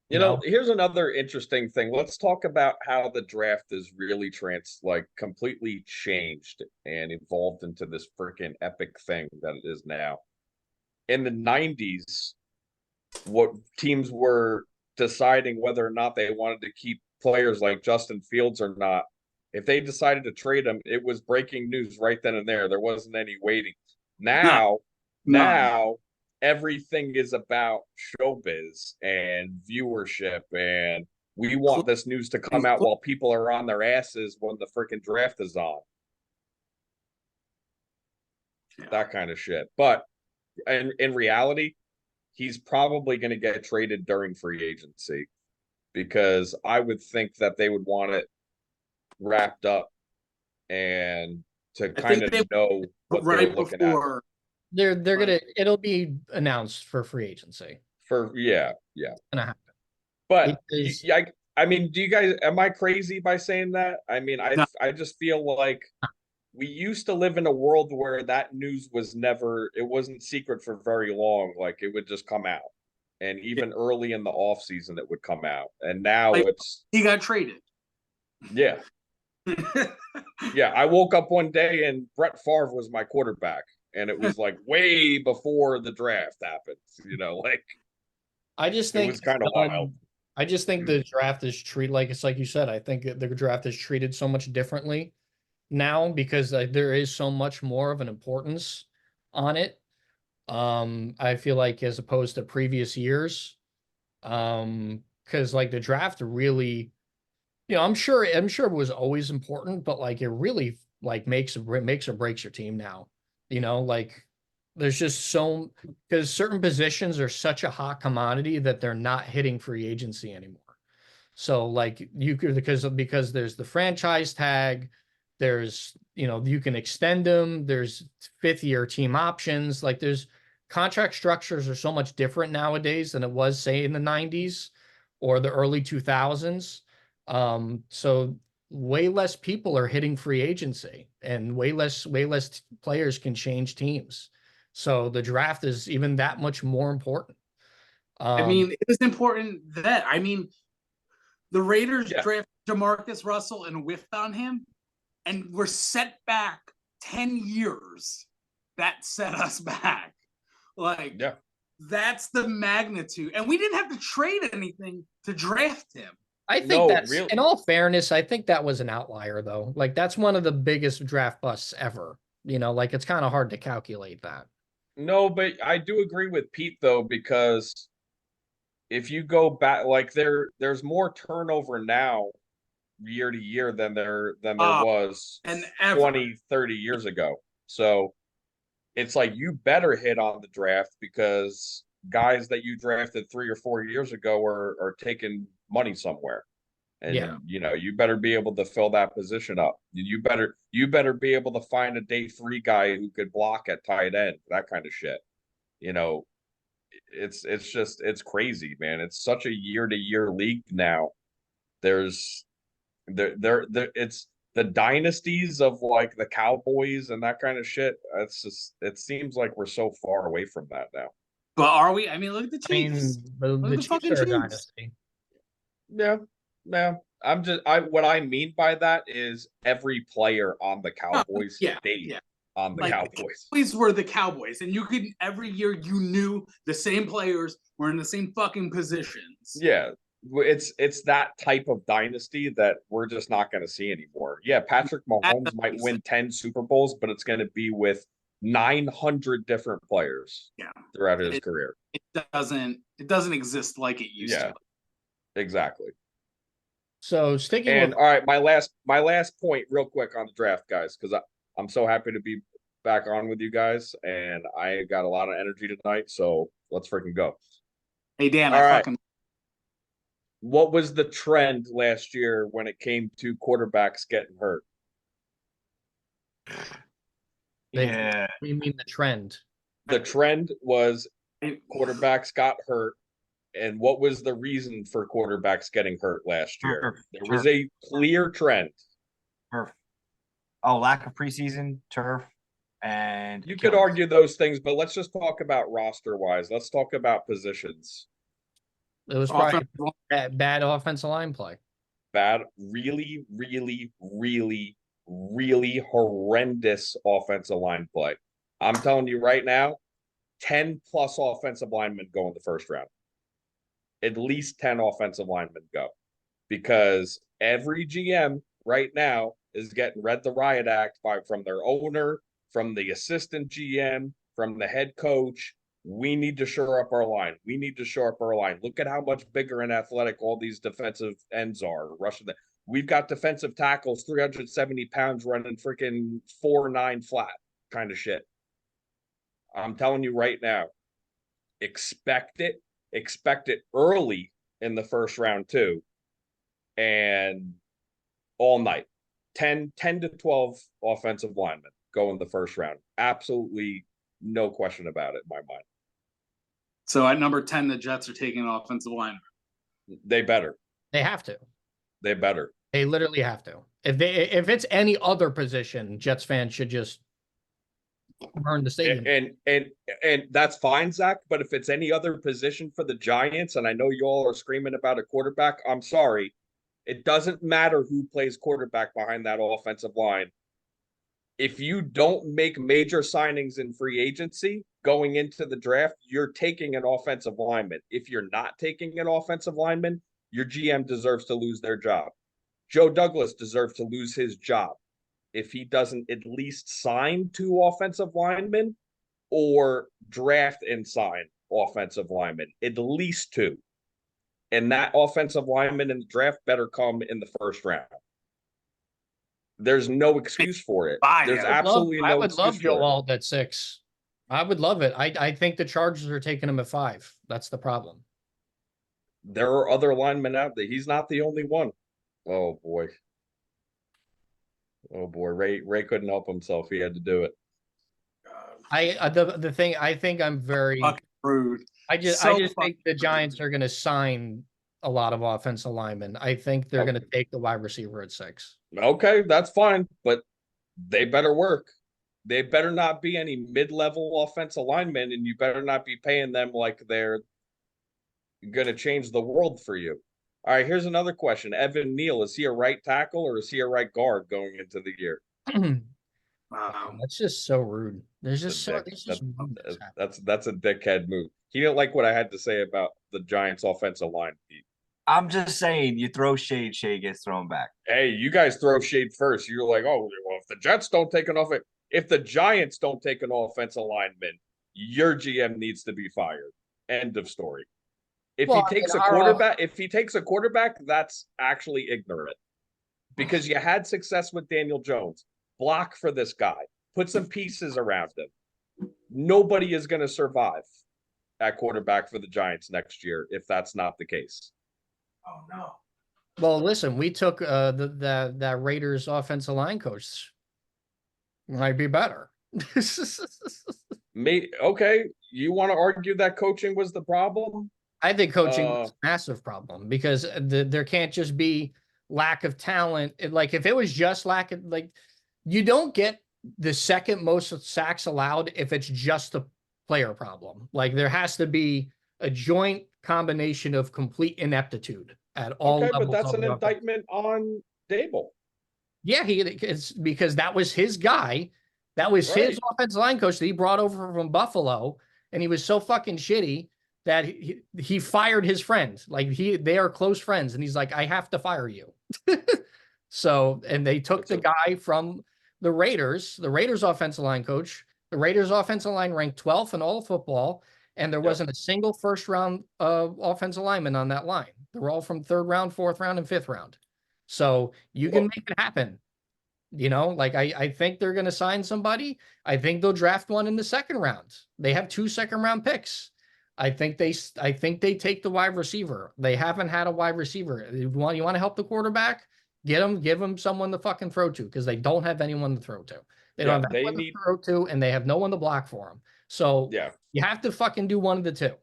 You know, here's another interesting thing. Let's talk about how the draft is really completely changed and evolved into this freaking epic thing that it is now. In the 90s, what teams were deciding whether or not they wanted to keep players like Justin Fields or not, if they decided to trade him, it was breaking news right then and there. There wasn't any waiting. Now, now everything is about showbiz and viewership, and we want this news to come out while people are on their asses when the freaking draft is on. That kind of shit. But in reality, he's probably going to get traded during free agency, because I would think that they would want it wrapped up and to kind of know what they're looking at. They're gonna it'll be announced for free agency. Yeah. Gonna happen. But I mean, do you guys, am I crazy by saying that? I mean, I just feel like we used to live in a world where that news was never, it wasn't secret for very long. Like, it would just come out. And even early in the off season, it would come out. And now he got traded. Yeah. Yeah. I woke up one day and Brett Favre was my quarterback. And it was like way before the draft happened. You know, like, I just think it was kind of wild. I just think the draft is treated like you said. I think the draft is treated so much differently now because there is so much more of an importance on it. I feel like as opposed to previous years, because like the draft really, I'm sure it was always important, but like it really like makes or breaks your team now. Like there's just because certain positions are such a hot commodity that they're not hitting free agency anymore. So like you could because there's the franchise tag, there's you can extend them, there's 5th-year team options, like there's contract structures are so much different nowadays than it was say in the 90s or the early 2000s. So way less people are hitting free agency and way less players can change teams. So the draft is even that much more important. I mean, it was important that the Raiders drafted Jamarcus Russell and whiffed on him, and were set back 10 years. That set us back. Like, that's the magnitude. And we didn't have to trade anything to draft him. I think in all fairness, I think that was an outlier, though. Like, that's one of the biggest draft busts ever. Like, it's kind of hard to calculate that. No, but I do agree with Pete, though, because if you go back, like there's more turnover now year to year than there was 20, 30 years ago. So it's like you better hit on the draft because guys that you drafted 3 or 4 years ago are taking money somewhere. And you better be able to fill that position up. You better be able to find a day 3 guy who could block at tight end, that kind of shit. It's crazy, man. It's such a year to year league now. It's the dynasties of like the Cowboys and that kind of shit. It seems like we're so far away from that now. But are we? I mean, look at the Chiefs. The Chiefs are a dynasty. Yeah. What I mean by that is every player on the Cowboys stayed on the Cowboys. The Cowboys were the Cowboys, and you could every year you knew the same players were in the same fucking positions. Yeah, it's that type of dynasty that we're just not going to see anymore. Yeah, Patrick Mahomes might win 10 Super Bowls, but it's going to be with 900 different players throughout his career. It doesn't exist like it used to. Exactly. So all right, my last point real quick on the draft, guys, because I'm so happy to be back on with you guys, and I got a lot of energy tonight, so let's freaking go. Hey, Dan, What was the trend last year when it came to quarterbacks getting hurt? Yeah. What do you mean the trend? The trend was quarterbacks got hurt. And what was the reason for quarterbacks getting hurt last year? Turf. There was a clear trend. Turf. Oh, lack of preseason, turf, and You could Achilles. argue those things, but let's just talk about roster wise. Let's talk about positions. It was probably Offensive line. bad offensive line play. Bad, really, really, really, really horrendous offensive line play. I'm telling you right now, 10 plus offensive linemen go in the first round. At least 10 offensive linemen go. Because every GM right now is getting read the riot act from their owner, from the assistant GM, from the head coach. We need to shore up our line. We need to shore up our line. Look at how much bigger and athletic all these defensive ends are. Rushing we've got defensive tackles, 370 pounds, running freaking 4.9 flat kind of shit. I'm telling you right now, expect it. Expect it early in the first round too. And all night. 10 to 12 offensive linemen go in the first round. Absolutely no question about it in my mind. So at number 10, the Jets are taking an offensive lineman. They better. They have to. They better. They literally have to. If it's any other position, Jets fans should just burn the stadium. And that's fine, Zach. But if it's any other position for the Giants, and I know you all are screaming about a quarterback, I'm sorry. It doesn't matter who plays quarterback behind that offensive line. If you don't make major signings in free agency going into the draft, you're taking an offensive lineman. If you're not taking an offensive lineman, your GM deserves to lose their job. Joe Douglas deserves to lose his job if he doesn't at least sign 2 offensive linemen or draft and sign offensive linemen, at least 2. And that offensive lineman in the draft better come in the first round. There's no excuse for it. There's absolutely no excuse. I would love Joe for it. Alt at 6. I would love it. I think the Chargers are taking him at 5. That's the problem. There are other linemen out there. He's not the only one. Oh boy. Oh boy. Ray couldn't help himself. He had to do it. The thing I think I'm very Fucking rude. I just think the Giants are going to sign a lot of offensive linemen. I think they're going to take the wide receiver at 6. Okay, that's fine, but they better work. They better not be any mid-level offensive linemen, and you better not be paying them like they're going to change the world for you. All right, here's another question. Evan Neal, is he a right tackle or is he a right guard going into the year? Wow. That's just so rude. There's just That's a dickhead move. He didn't like what I had to say about the Giants' offensive line. I'm just saying, you throw shade, shade gets thrown back. Hey, you guys throw shade first. You're like, oh, well, if the Jets don't take an offense, if the Giants don't take an offensive lineman, your GM needs to be fired. End of story. If he takes a quarterback, that's actually ignorant. Because you had success with Daniel Jones. Block for this guy. Put some pieces around him. Nobody is going to survive at quarterback for the Giants next year if that's not the case. Oh no. Well, listen, we took that Raiders offensive line coach. Might be better. Okay, you want to argue that coaching was the problem? I think coaching is a massive problem because there can't just be lack of talent. Like if it was just lack of, like, you don't get the second most sacks allowed if it's just a player problem. Like there has to be a joint combination of complete ineptitude at all levels. But that's an indictment on Dable. Yeah, it's because that was his guy. That was his offensive line coach that he brought over from Buffalo, and he was so fucking shitty that he fired his friend. Like they are close friends, and he's like, I have to fire you. So, and they took the guy from the Raiders offensive line coach. The Raiders offensive line ranked 12th in all of football, and there wasn't a single first round offensive lineman on that line. They're all from 3rd round, 4th round, and 5th round. So you can make it happen. You know, like I think they're going to sign somebody. I think they'll draft one in the 2nd round. They have 2 second-round picks. I think they take the wide receiver. They haven't had a wide receiver. You want to help the quarterback? Give them someone to fucking throw to, because they don't have anyone to throw to. They don't have anyone to throw to, and they have no one to block for them. So Yeah. you have to fucking do one of the two.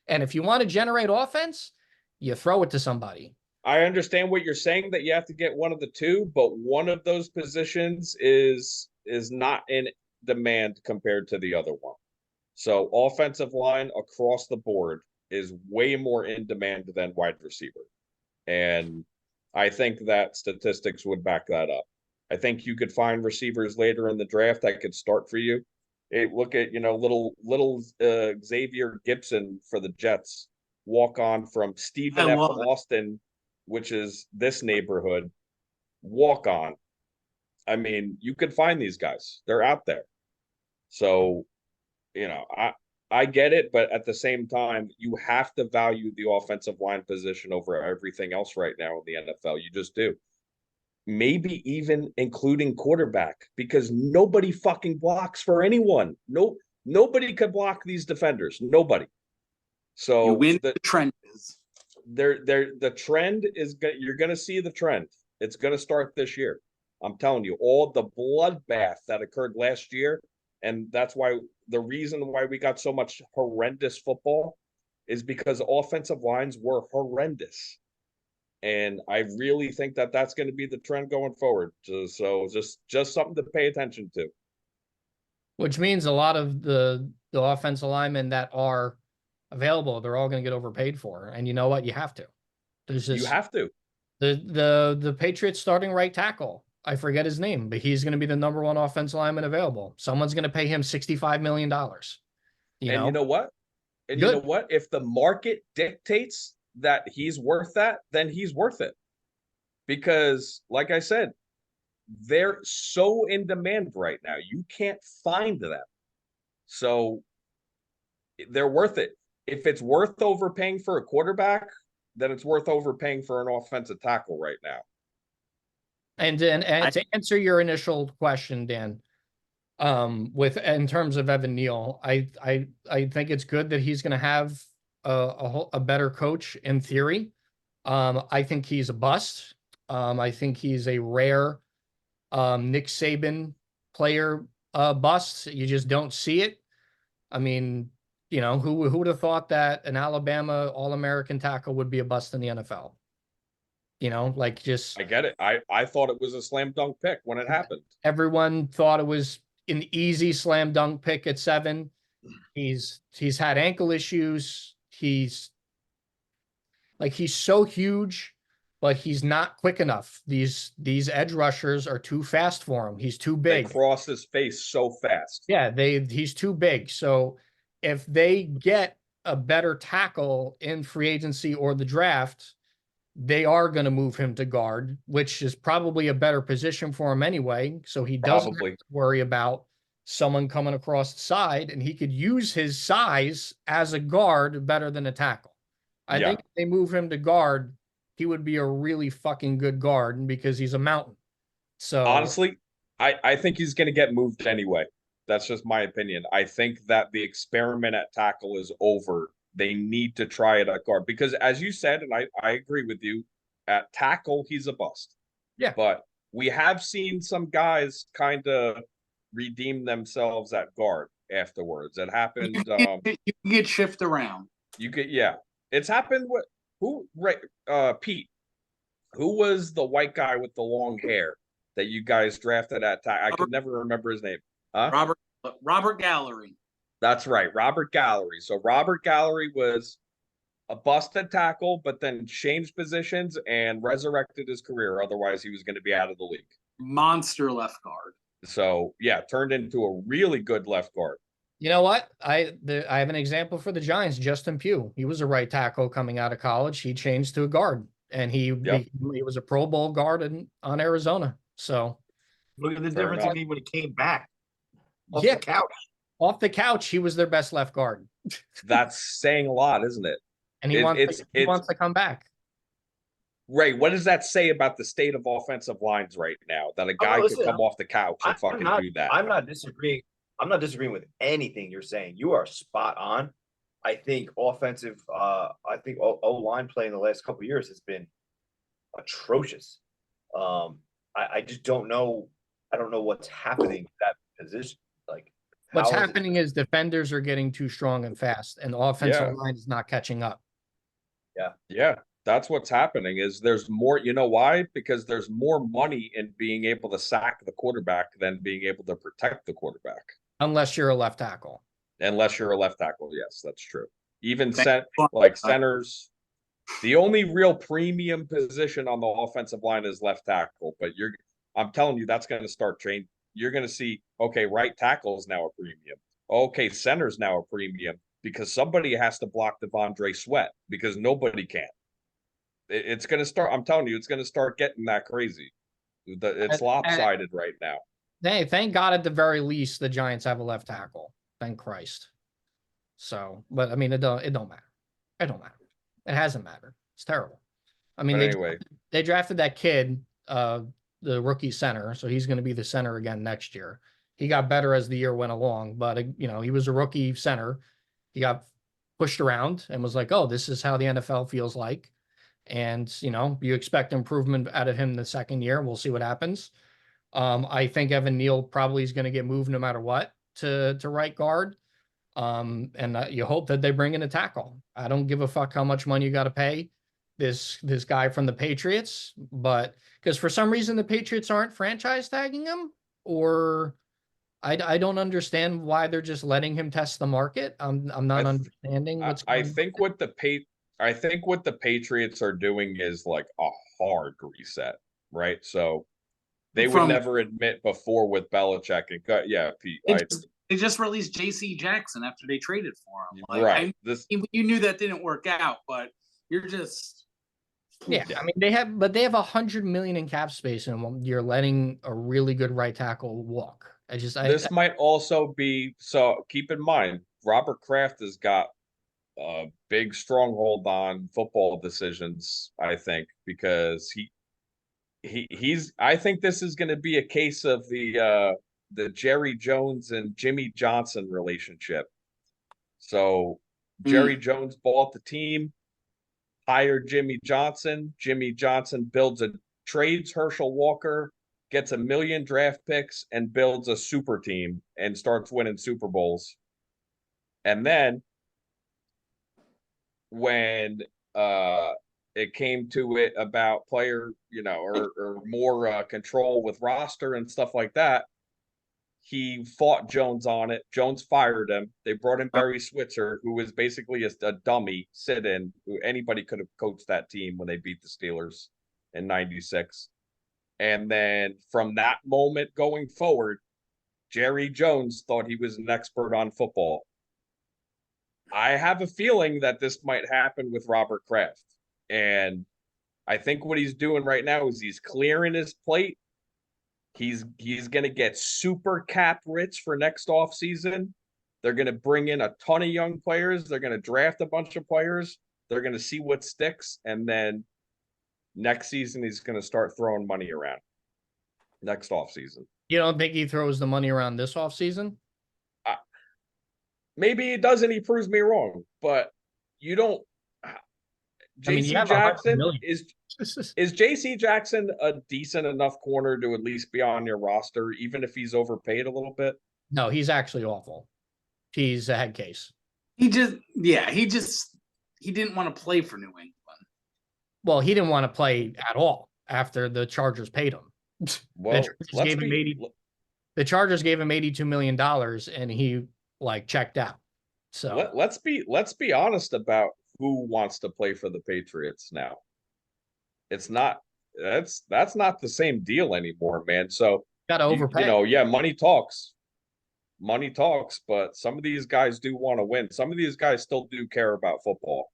And if you want to generate offense, you throw it to somebody. I understand what you're saying, that you have to get one of the two, but one of those positions is not in demand compared to the other one. So offensive line across the board is way more in demand than wide receiver. And I think that statistics would back that up. I think you could find receivers later in the draft that could start for you. Look at, little Xavier Gibson for the Jets, walk on from Stephen F. Austin, which is this neighborhood, walk on. I mean, you could find these guys. They're out there. So, I get it, but at the same time, you have to value the offensive line position over everything else right now in the NFL. You just do. Maybe even including quarterback, because nobody fucking blocks for anyone. Nobody could block these defenders. Nobody. So you win the trenches. The trend is you're going to see the trend. It's going to start this year. I'm telling you, all the bloodbath that occurred last year, and that's why the reason why we got so much horrendous football is because offensive lines were horrendous. And I really think that that's going to be the trend going forward. So just something to pay attention to. Which means a lot of the offensive linemen that are available, they're all going to get overpaid for. And you know what? You have to. You have to. The Patriots starting right tackle, I forget his name, but he's going to be the number one offensive lineman available. Someone's going to pay him $65 million. You know what? And you know what? If the market dictates that he's worth that, then he's worth it. Because, like I said, they're so in demand right now. You can't find them. So they're worth it. If it's worth overpaying for a quarterback, then it's worth overpaying for an offensive tackle right now. And to answer your initial question, Dan, in terms of Evan Neal, I think it's good that he's going to have a better coach in theory. I think he's a bust. I think he's a rare Nick Saban player bust. You just don't see it. I mean, who would have thought that an Alabama All-American tackle would be a bust in the NFL? I get it. I thought it was a slam dunk pick when it happened. Everyone thought it was an easy slam dunk pick at 7. He's had ankle issues. He's so huge, but he's not quick enough. These edge rushers are too fast for him. He's too big. They cross his face so fast. Yeah, he's too big. So if they get a better tackle in free agency or the draft, they are going to move him to guard, which is probably a better position for him anyway. So he doesn't have to worry about someone coming across the side, and he could use his size as a guard better than a tackle. I think if they move him to guard, he would be a really fucking good guard because he's a mountain. So honestly, I think he's going to get moved anyway. That's just my opinion. I think that the experiment at tackle is over. They need to try it at guard because, as you said, and I agree with you, at tackle, he's a bust. Yeah. But we have seen some guys kind of redeem themselves at guard afterwards. It happened. You get shift around. It's happened with Pete. Who was the white guy with the long hair that you guys drafted at tackle? I could never remember his name. Huh? Robert Gallery. That's right, Robert Gallery. So Robert Gallery was a busted tackle, but then changed positions and resurrected his career. Otherwise, he was going to be out of the league. Monster left guard. So, turned into a really good left guard. You know what? I have an example for the Giants. Justin Pugh. He was a right tackle coming out of college. He changed to a guard, and he was a Pro Bowl guard on Arizona. So look at the difference in when he came back off the couch. Off the couch, he was their best left guard. That's saying a lot, isn't it? And he wants to come back. Ray, what does that say about the state of offensive lines right now? That a guy could come off the couch and do that. I'm not disagreeing. I'm not disagreeing with anything you're saying. You are spot on. I think offensive, I think O-line play in the last couple of years has been atrocious. I just don't know. I don't know what's happening to that position. Like, What's how is it? happening is defenders are getting too strong and fast, and the offensive Yeah. line is not catching up. Yeah, that's what's happening is there's more, you know why? Because there's more money in being able to sack the quarterback than being able to protect the quarterback. Unless you're a left tackle. Unless you're a left tackle. Yes, that's true. Even Thank like centers, the only real premium position on the offensive line is left tackle, but I'm telling you, that's going to start changing. You're going to see, okay, right tackle is now a premium. Okay, center's now a premium because somebody has to block Devondre Sweat because nobody can. It's going to start. I'm telling you, it's going to start getting that crazy. It's lopsided right now. Hey, thank God at the very least the Giants have a left tackle. Thank Christ. So, but I mean, it don't matter. It don't matter. It hasn't mattered. It's terrible. I mean, But anyway, they drafted that kid, the rookie center, so he's going to be the center again next year. He got better as the year went along, but he was a rookie center. He got pushed around and was like, "Oh, this is how the NFL feels like." And you expect improvement out of him the second year. We'll see what happens. I think Evan Neal probably is going to get moved no matter what to right guard. And you hope that they bring in a tackle. I don't give a fuck how much money you got to pay this guy from the Patriots, but because for some reason the Patriots aren't franchise tagging him, or I don't understand why they're just letting him test the market. I'm not understanding what's going on. I think what the Patriots are doing is like a hard reset, right? So they would never admit before with Belichick and Pete. They just released J.C. Jackson after they traded for him. Like, right. You knew that didn't work out, but you're just. Yeah, I mean they have $100 million in cap space, and you're letting a really good right tackle walk. This might also be so. Keep in mind, Robert Kraft has got a big stronghold on football decisions. I think because he's. I think this is going to be a case of the Jerry Jones and Jimmy Johnson relationship. So Jerry Jones bought the team, hired Jimmy Johnson. Jimmy Johnson trades Herschel Walker, gets 1 million draft picks, and builds a super team and starts winning Super Bowls. And then when it came to it about player, or more control with roster and stuff like that, he fought Jones on it. Jones fired him. They brought in Barry Switzer, who was basically a dummy sit-in, who anybody could have coached that team when they beat the Steelers in '96. And then from that moment going forward, Jerry Jones thought he was an expert on football. I have a feeling that this might happen with Robert Kraft. And I think what he's doing right now is he's clearing his plate. He's going to get super cap rich for next offseason. They're going to bring in a ton of young players. They're going to draft a bunch of players. They're going to see what sticks. And then next season, he's going to start throwing money around next offseason. You don't think he throws the money around this offseason? Maybe he does, and he proves me wrong. But you don't. J.C. Jackson is J.C. Jackson a decent enough corner to at least be on your roster, even if he's overpaid a little bit? No, he's actually awful. He's a head case. He didn't want to play for New England. Well, he didn't want to play at all after the Chargers paid him. Well, the Chargers gave him $82 million, and he checked out. So let's be honest about who wants to play for the Patriots now. It's not that's not the same deal anymore, man. So gotta overpay. Money talks. Money talks, but some of these guys do want to win. Some of these guys still do care about football.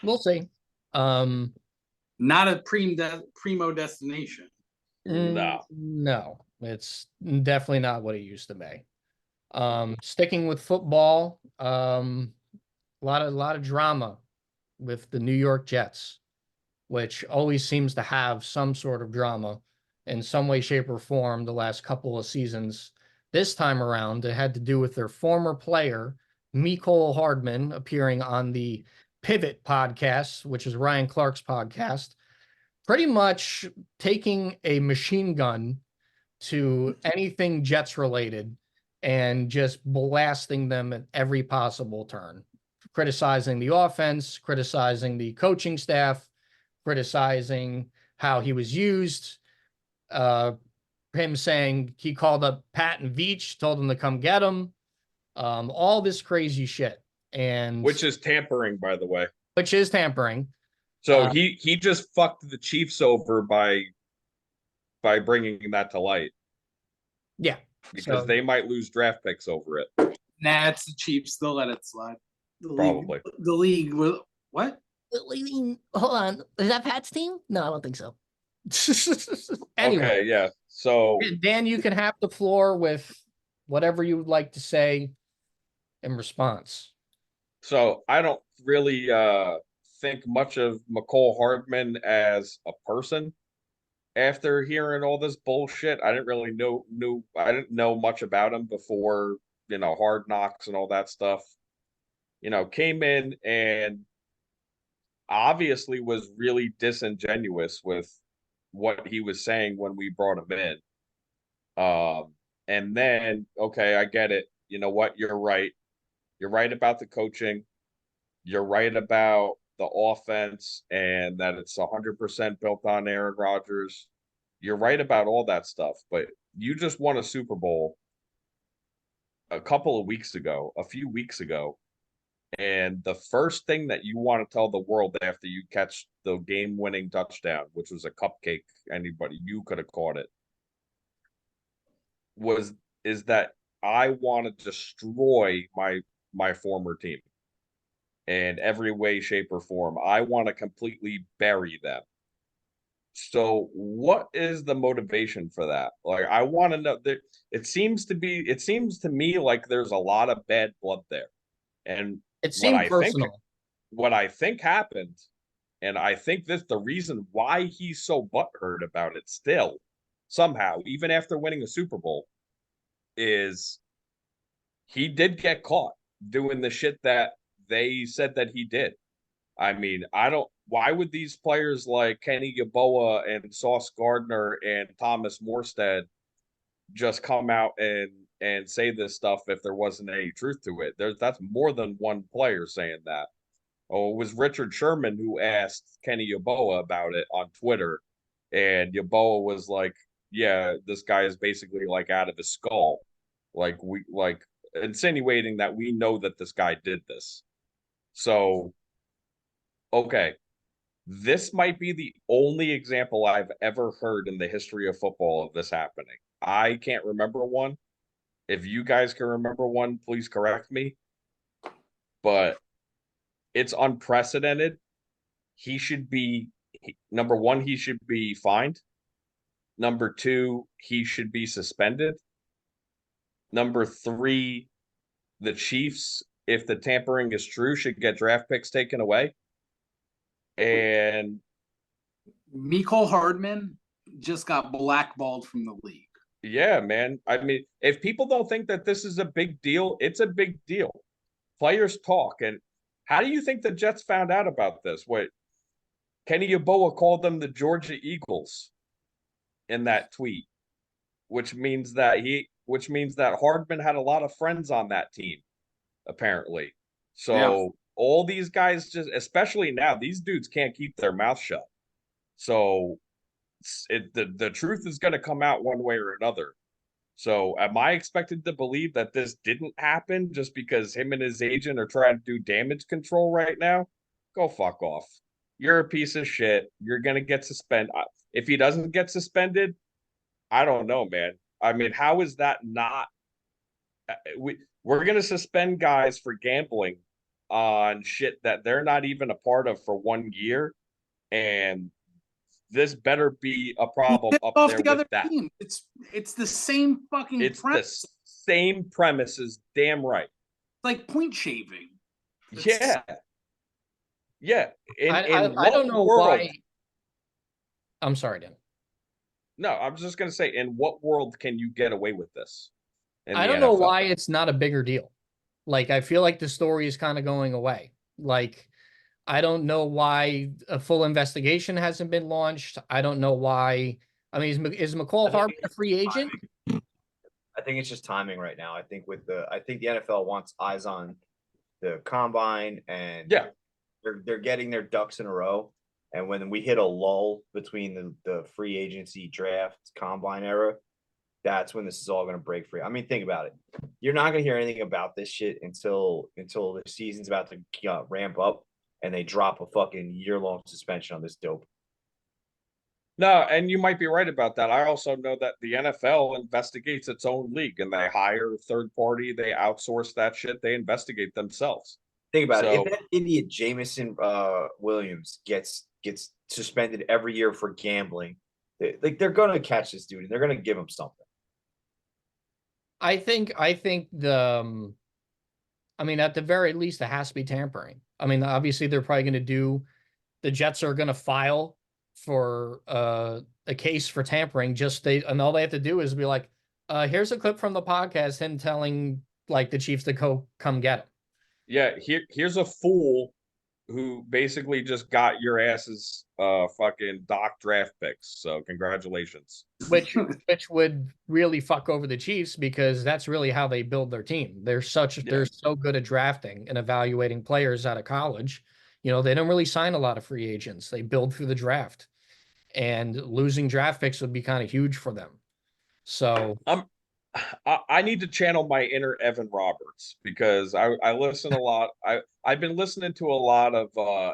We'll see. Not a primo destination. No, it's definitely not what it used to be. Sticking with football, a lot of drama with the New York Jets, which always seems to have some sort of drama in some way, shape, or form the last couple of seasons. This time around, it had to do with their former player Mecole Hardman appearing on the Pivot podcast, which is Ryan Clark's podcast, pretty much taking a machine gun to anything Jets related and just blasting them at every possible turn, criticizing the offense, criticizing the coaching staff, criticizing how he was used, him saying he called up Pat and Veach, told him to come get him, all this crazy shit. And which is tampering, by the way. which is tampering. So he just fucked the Chiefs over by bringing that to light. Yeah. Because So they might lose draft picks over it. Nah, it's the Chiefs. They'll let it slide. Probably. The league will what? hold on. Is that Pat's team? No, I don't think so. Anyway, Okay, yeah. So Dan, you can have the floor with whatever you would like to say in response. So I don't really think much of Mecole Hardman as a person after hearing all this bullshit. I didn't really I didn't know much about him before, Hard Knocks and all that stuff. Came in and obviously was really disingenuous with what he was saying when we brought him in. And then, okay, I get it. You know what? You're right. You're right about the coaching. You're right about the offense and that it's 100% built on Aaron Rodgers. You're right about all that stuff, but you just won a Super Bowl a few weeks ago. And the first thing that you want to tell the world after you catch the game-winning touchdown, which was a cupcake, you could have caught it, is that I want to destroy my former team in every way, shape, or form. I want to completely bury them. So what is the motivation for that? Like, I want to know that it seems to me like there's a lot of bad blood there. And It seemed personal. What I think happened, and I think this the reason why he's so butthurt about it still, somehow, even after winning a Super Bowl, is he did get caught doing the shit that they said that he did. I mean, why would these players like Kenny Yeboah and Sauce Gardner and Thomas Morstead just come out and say this stuff if there wasn't any truth to it? That's more than one player saying that. Oh, it was Richard Sherman who asked Kenny Yeboah about it on Twitter, and Yeboah was like, "Yeah, this guy is basically like out of his skull, like insinuating that we know that this guy did this." So, okay, this might be the only example I've ever heard in the history of football of this happening. I can't remember one. If you guys can remember one, please correct me. But it's unprecedented. He should be, number one, he should be fined. Number two, he should be suspended. Number three, the Chiefs, if the tampering is true, should get draft picks taken away. And Mecole Hardman just got blackballed from the league. yeah, man. I mean, if people don't think that this is a big deal, it's a big deal. Players talk. And how do you think the Jets found out about this? What Kenny Yeboah called them the Georgia Eagles in that tweet, which means that Hardman had a lot of friends on that team, apparently. So all these guys just, especially now, these dudes can't keep their mouth shut. So the truth is going to come out one way or another. So am I expected to believe that this didn't happen just because him and his agent are trying to do damage control right now? Go fuck off. You're a piece of shit. You're going to get suspended. If he doesn't get suspended, I don't know, man. I mean, how is that not? We're going to suspend guys for gambling on shit that they're not even a part of for 1 year. And this better be a problem up there with that. Team. It's the same fucking premise. The same premises, damn right. Like point shaving. Yeah. I don't know why. I'm sorry, Dan. No, I'm just going to say, in what world can you get away with this? I don't know why it's not a bigger deal. Like, I feel like the story is kind of going away. Like, I don't know why a full investigation hasn't been launched. I don't know why. I mean, is Mecole Hardman a free agent? I think it's just timing right now. I think the NFL wants eyes on the combine, and Yeah. they're getting their ducks in a row. And when we hit a lull between the free agency draft combine era, that's when this is all going to break free. I mean, think about it. You're not going to hear anything about this shit until the season's about to ramp up and they drop a fucking year-long suspension on this dope. No, and you might be right about that. I also know that the NFL investigates its own league and they hire a third party, they outsource that shit, they investigate themselves. Think about it. So- If that idiot Jameson Williams gets suspended every year for gambling, they're going to catch this dude and they're going to give him something. I think I mean, at the very least, it has to be tampering. I mean, obviously, they're probably going to do. The Jets are going to file for a case for tampering. And all they have to do is be like, here's a clip from the podcast, him telling like the Chiefs to come get him. Yeah, here's a fool who basically just got your asses fucking doc draft picks. So congratulations. Which would really fuck over the Chiefs because that's really how they build their team. They're so good at drafting and evaluating players out of college. You know, they don't really sign a lot of free agents. They build through the draft. And losing draft picks would be kind of huge for them. So I need to channel my inner Evan Roberts because I listen a lot. I've been listening to a lot of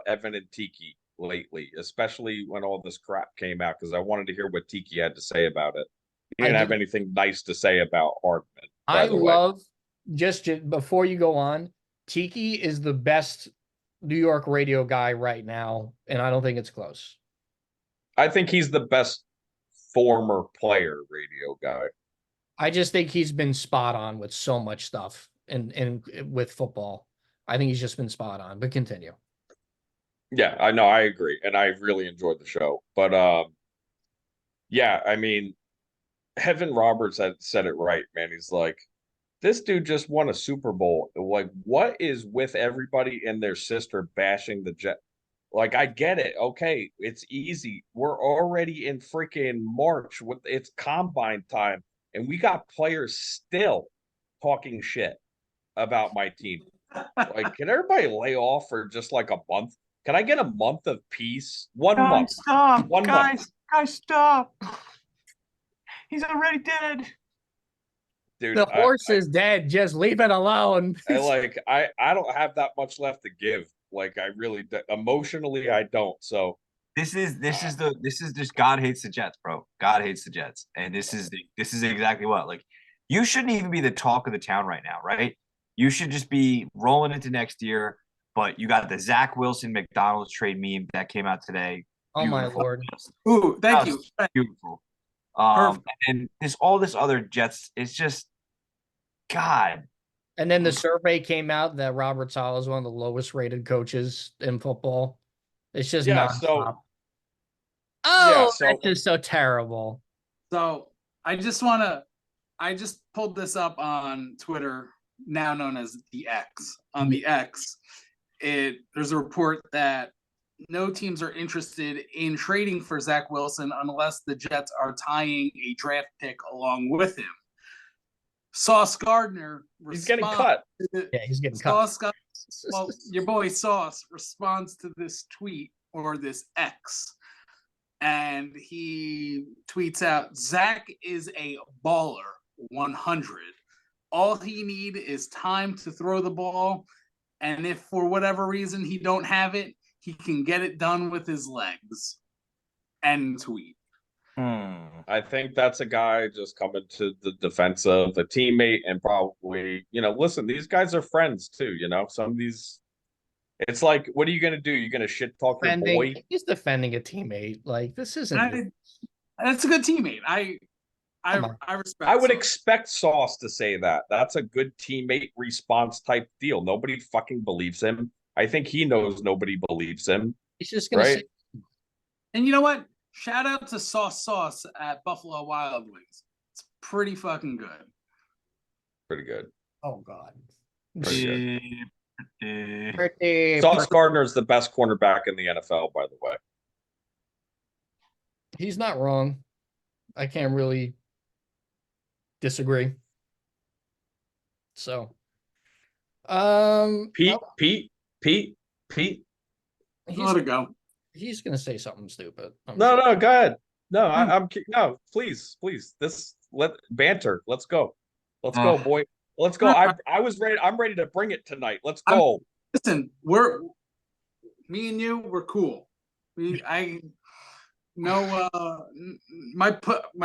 Evan and Tiki lately, especially when all this crap came out because I wanted to hear what Tiki had to say about it. He didn't have anything nice to say about Hardman. I love just before you go on, Tiki is the best New York radio guy right now, and I don't think it's close. I think he's the best former player radio guy. I just think he's been spot on with so much stuff and with football. I think he's just been spot on, but continue. Yeah, I know, I agree. And I really enjoyed the show. But yeah, I mean, Evan Roberts had said it right, man. He's like, this dude just won a Super Bowl. Like, what is with everybody and their sister bashing the Jet? Like, I get it. Okay, it's easy. We're already in freaking March with it's combine time, and we got players still talking shit about my team. Like, can everybody lay off for just like a month? Can I get a month of peace? One month. Stop. One month. Guys, stop. He's already dead. Dude, The horse is dead. Just leave it alone. I don't have that much left to give. Like, I really emotionally I don't. So This is just God hates the Jets, bro. God hates the Jets, and this is exactly what, like, you shouldn't even be the talk of the town right now, right? You should just be rolling into next year. But you got the Zach Wilson McDonald's trade meme that came out today. Oh my Beautiful. Lord. Ooh, thank you. Beautiful. Perfect. And all this other Jets, it's just God. And then the survey came out that Robert Saleh is one of the lowest rated coaches in football. It's just yeah, nonstop. yeah, That's just so terrible. So I just pulled this up on Twitter, now known as the X. On the X, there's a report that no teams are interested in trading for Zach Wilson unless the Jets are tying a draft pick along with him. Sauce Gardner he's getting cut. Yeah, he's getting cut. Well, your boy Sauce responds to this tweet or this X, and he tweets out, Zach is a baller, 100. All he need is time to throw the ball, and if for whatever reason he don't have it, he can get it done with his legs. End tweet. I think that's a guy just coming to the defense of a teammate and probably, listen, these guys are friends too, some of these, it's like, what are you going to do? You're going to shit talk your boy? He's defending a teammate. Like, this isn't. That's a good teammate. I respect. I would Sauce. expect Sauce to say that. That's a good teammate response type deal. Nobody fucking believes him. I think he knows nobody believes him. He's just going to say. And you know what? Shout out to Sauce at Buffalo Wild Wings. It's pretty fucking good. Pretty good. Oh God. Pretty Eh, Sauce Gardner is the best cornerback in the NFL, by the way. He's not wrong. I can't really disagree. So, Pete, oh, Pete, Pete, Pete. Let it go. he's gonna say something stupid. No, sure. no, go ahead. No, no, please, please. Let banter. Let's go. Let's go, boy. Let's go. I was ready. I'm ready to bring it tonight. Let's go. Listen, me and you, we're cool. My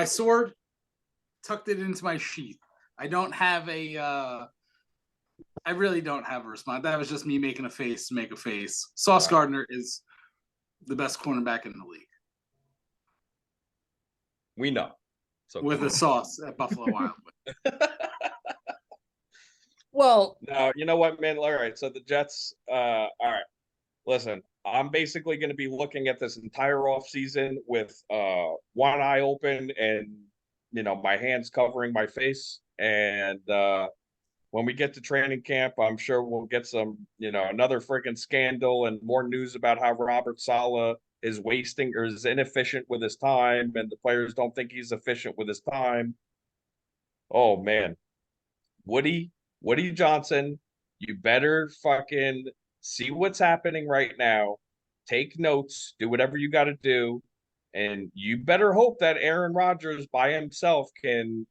sword tucked it into my sheath. I don't have I really don't have a response. That was just me making a face to make a face. Sauce Gardner is the best cornerback in the league. We know. So with a sauce at Buffalo Wild Wings. Well, no, you know what, man? All right. So the Jets, all right. Listen, I'm basically going to be looking at this entire offseason with one eye open and, my hands covering my face. And when we get to training camp, I'm sure we'll get some, another freaking scandal and more news about how Robert Saleh is wasting or is inefficient with his time and the players don't think he's efficient with his time. Oh, man. Woody Johnson, you better fucking see what's happening right now. Take notes, do whatever you got to do, and you better hope that Aaron Rodgers by himself can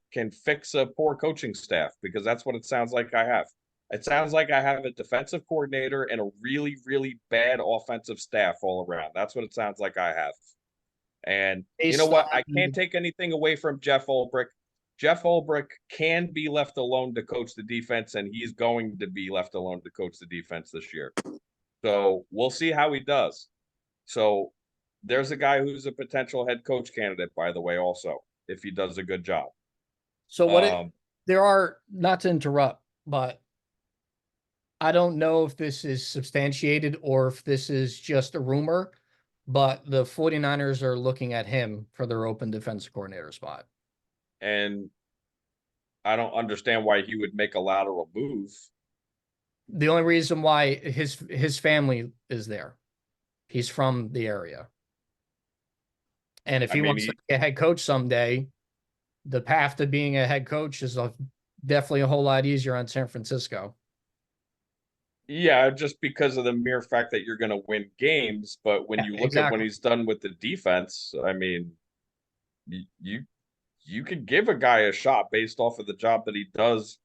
fix a poor coaching staff, because that's what it sounds like I have. It sounds like I have a defensive coordinator and a really, really bad offensive staff all around. That's what it sounds like I have. And you know what? I can't take anything away from Jeff Ulbrich. Jeff Ulbrich can be left alone to coach the defense, and he's going to be left alone to coach the defense this year. So we'll see how he does. So there's a guy who's a potential head coach candidate, by the way, also, if he does a good job. So there are, not to interrupt, but I don't know if this is substantiated or if this is just a rumor, but the 49ers are looking at him for their open defensive coordinator spot. And I don't understand why he would make a lateral move. The only reason why his family is there. He's from the area. And if he wants to be a head coach someday, the path to being a head coach is definitely a whole lot easier on San Francisco. Yeah, just because of the mere fact that you're going to win games. But when you look at when he's done with the defense, I mean, you could give a guy a shot based off of the job that he does.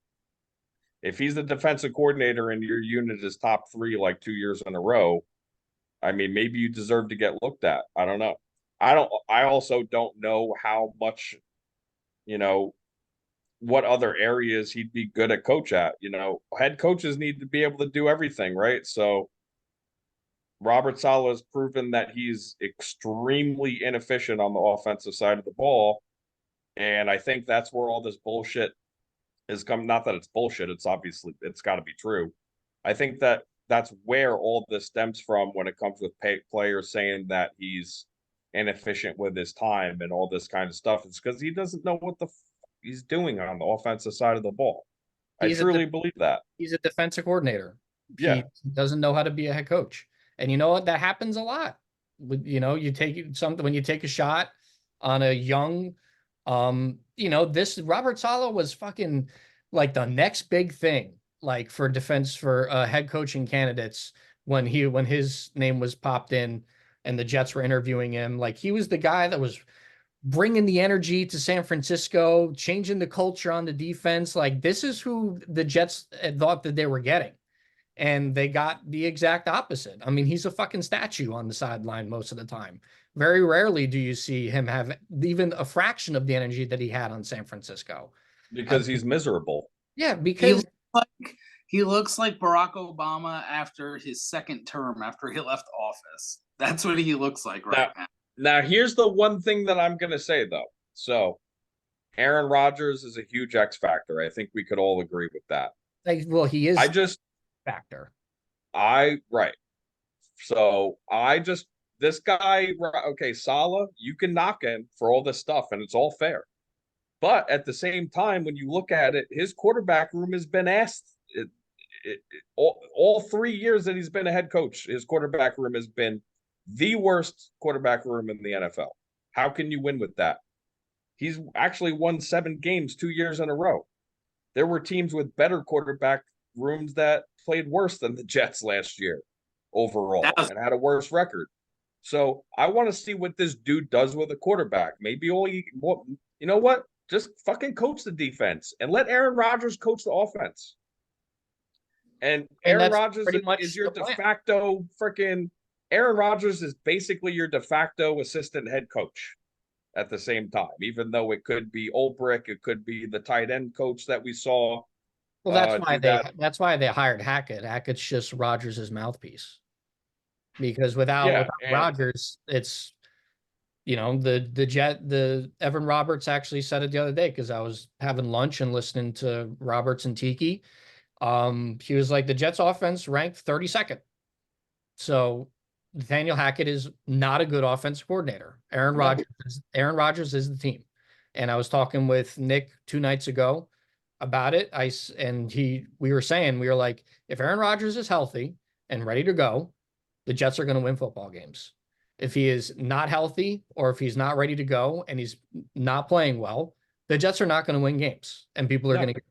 If he's the defensive coordinator and your unit is top 3 like 2 years in a row, I mean, maybe you deserve to get looked at. I don't know. I also don't know how much, what other areas he'd be good at coach at. Head coaches need to be able to do everything, right? So Robert Saleh has proven that he's extremely inefficient on the offensive side of the ball. And I think that's where all this bullshit is coming. Not that it's bullshit. It's obviously, it's got to be true. I think that's where all this stems from when it comes with players saying that he's inefficient with his time and all this kind of stuff. It's because he doesn't know what the he's doing on the offensive side of the ball. I truly believe that. He's a defensive coordinator. Yeah. He doesn't know how to be a head coach. And you know what? That happens a lot. You take something when you take a shot on a young, this Robert Saleh was fucking like the next big thing, like for head coaching candidates when his name was popped in and the Jets were interviewing him. Like he was the guy that was bringing the energy to San Francisco, changing the culture on the defense. Like this is who the Jets thought that they were getting. And they got the exact opposite. I mean, he's a fucking statue on the sideline most of the time. Very rarely do you see him have even a fraction of the energy that he had on San Francisco. Because he's miserable. Yeah, because he looks like Barack Obama after his second term, after he left office. That's what he looks like right now. Now, here's the one thing that I'm going to say, though. So, Aaron Rodgers is a huge X factor. I think we could all agree with that. He is factor. Right. So, this guy, okay, Saleh, you can knock him for all this stuff, and it's all fair. But at the same time, when you look at it, his quarterback room has been asked. all 3 years that he's been a head coach, his quarterback room has been the worst quarterback room in the NFL. How can you win with that? He's actually won 7 games 2 years in a row. There were teams with better quarterback rooms that played worse than the Jets last year overall and had a worse record. So I want to see what this dude does with a quarterback. Maybe only, you know what? Just fucking coach the defense and let Aaron Rodgers coach the offense. And Aaron Rodgers is your de facto freaking. Aaron Rodgers is basically your de facto assistant head coach at the same time, even though it could be Ulbrich, it could be the tight end coach that we saw. Well, that's why they hired Hackett. Hackett's just Rodgers' mouthpiece. Because without Rodgers, it's the Evan Roberts actually said it the other day because I was having lunch and listening to Roberts and Tiki. He was like, the Jets offense ranked 32nd. So Nathaniel Hackett is not a good offensive coordinator. Aaron Rodgers is the team. And I was talking with Nick 2 nights ago about it. We were like, if Aaron Rodgers is healthy and ready to go, the Jets are going to win football games. If he is not healthy or if he's not ready to go and he's not playing well, the Jets are not going to win games and people are going to get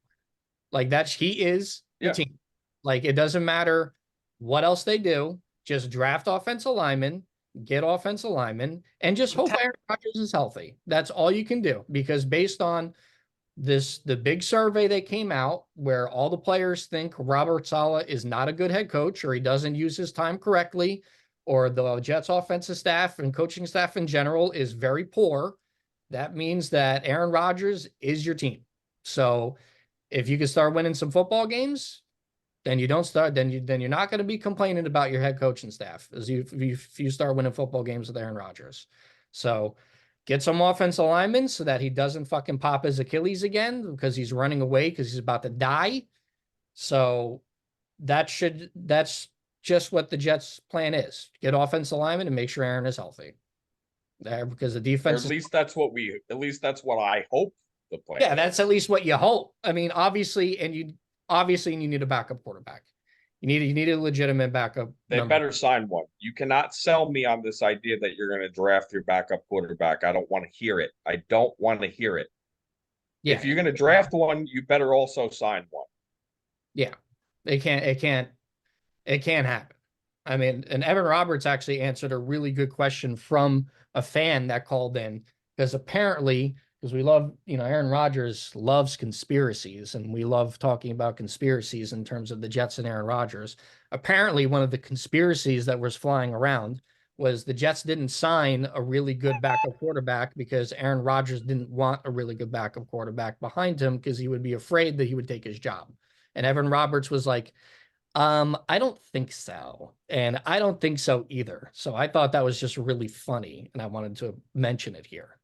like that. He is the team. Like, it doesn't matter what else they do. Just draft offensive linemen, get offensive linemen, and just hope Aaron Rodgers is healthy. That's all you can do, because based on the big survey that came out where all the players think Robert Saleh is not a good head coach, or he doesn't use his time correctly, or the Jets offensive staff and coaching staff in general is very poor, that means that Aaron Rodgers is your team. So if you can start winning some football games, then you're not going to be complaining about your head coaching staff if you start winning football games with Aaron Rodgers. So get some offensive linemen so that he doesn't fucking pop his Achilles again because he's running away because he's about to die. So that's just what the Jets' plan is. Get offensive linemen and make sure Aaron is healthy. Because the defense, or at least that's what I hope the plan. Yeah, that's at least what you hope. I mean, obviously, you need a backup quarterback. You need a legitimate backup. They better sign one. You cannot sell me on this idea that you're going to draft your backup quarterback. I don't want to hear it. I don't want to hear it. Yeah. If you're going to draft one, you better also sign one. Yeah. It can't happen. I mean, and Evan Roberts actually answered a really good question from a fan that called in, because we love, Aaron Rodgers loves conspiracies, and we love talking about conspiracies in terms of the Jets and Aaron Rodgers. Apparently, one of the conspiracies that was flying around was the Jets didn't sign a really good backup quarterback because Aaron Rodgers didn't want a really good backup quarterback behind him because he would be afraid that he would take his job. And Evan Roberts was like, I don't think so. And I don't think so either. So I thought that was just really funny, and I wanted to mention it here.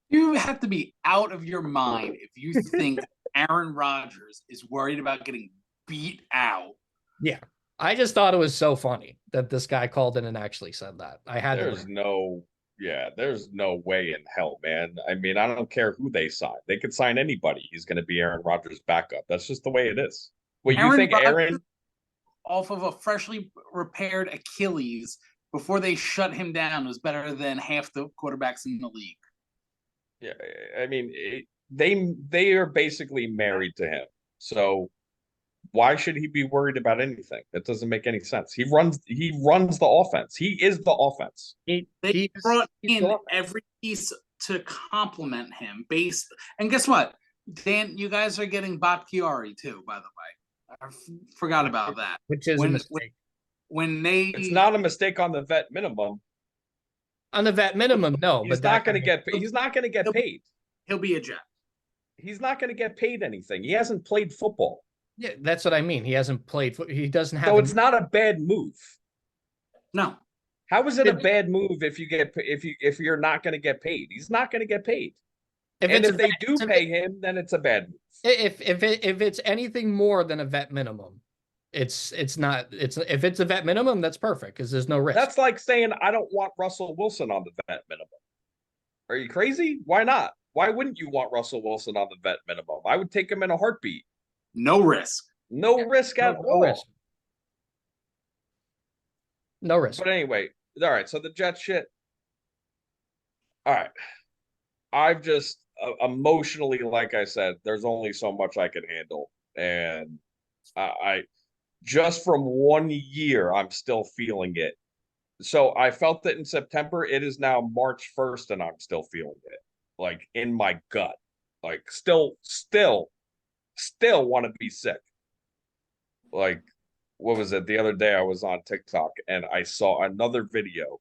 You have to be out of your mind if you think Aaron Rodgers is worried about getting beat out. Yeah. I just thought it was so funny that this guy called in and actually said that. There's no way in hell, man. I mean, I don't care who they sign. They could sign anybody. He's going to be Aaron Rodgers' backup. That's just the way it is. Well, you think Aaron off of a freshly repaired Achilles before they shut him down was better than half the quarterbacks in the league? Yeah, I mean, they are basically married to him. So why should he be worried about anything? That doesn't make any sense. He runs the offense. He is the offense. They brought in every piece to complement him and guess what? Dan, you guys are getting Bakhtiari too, by the way. I forgot about that. Which is a mistake. It's not a mistake on the vet minimum. On the vet minimum, no. He's not going to get paid. He'll be a Jet. He's not going to get paid anything. He hasn't played football. Yeah, that's what I mean. He hasn't played. He doesn't have. So it's not a bad move. No. How is it a bad move if you're not going to get paid? He's not going to get paid. If they do pay him, then it's a bad move. If it's anything more than a vet minimum, it's not. If it's a vet minimum, that's perfect because there's no risk. That's like saying I don't want Russell Wilson on the vet minimum. Are you crazy? Why not? Why wouldn't you want Russell Wilson on the vet minimum? I would take him in a heartbeat. No risk. No risk at No all. risk. No risk. But anyway, all right. So the Jets shit. All right. I've just emotionally, like I said, there's only so much I can handle, and I just from 1 year, I'm still feeling it. So I felt it in September. It is now March 1st, and I'm still feeling it, like in my gut. Like still want to be sick. Like, what was it? The other day I was on TikTok and I saw another video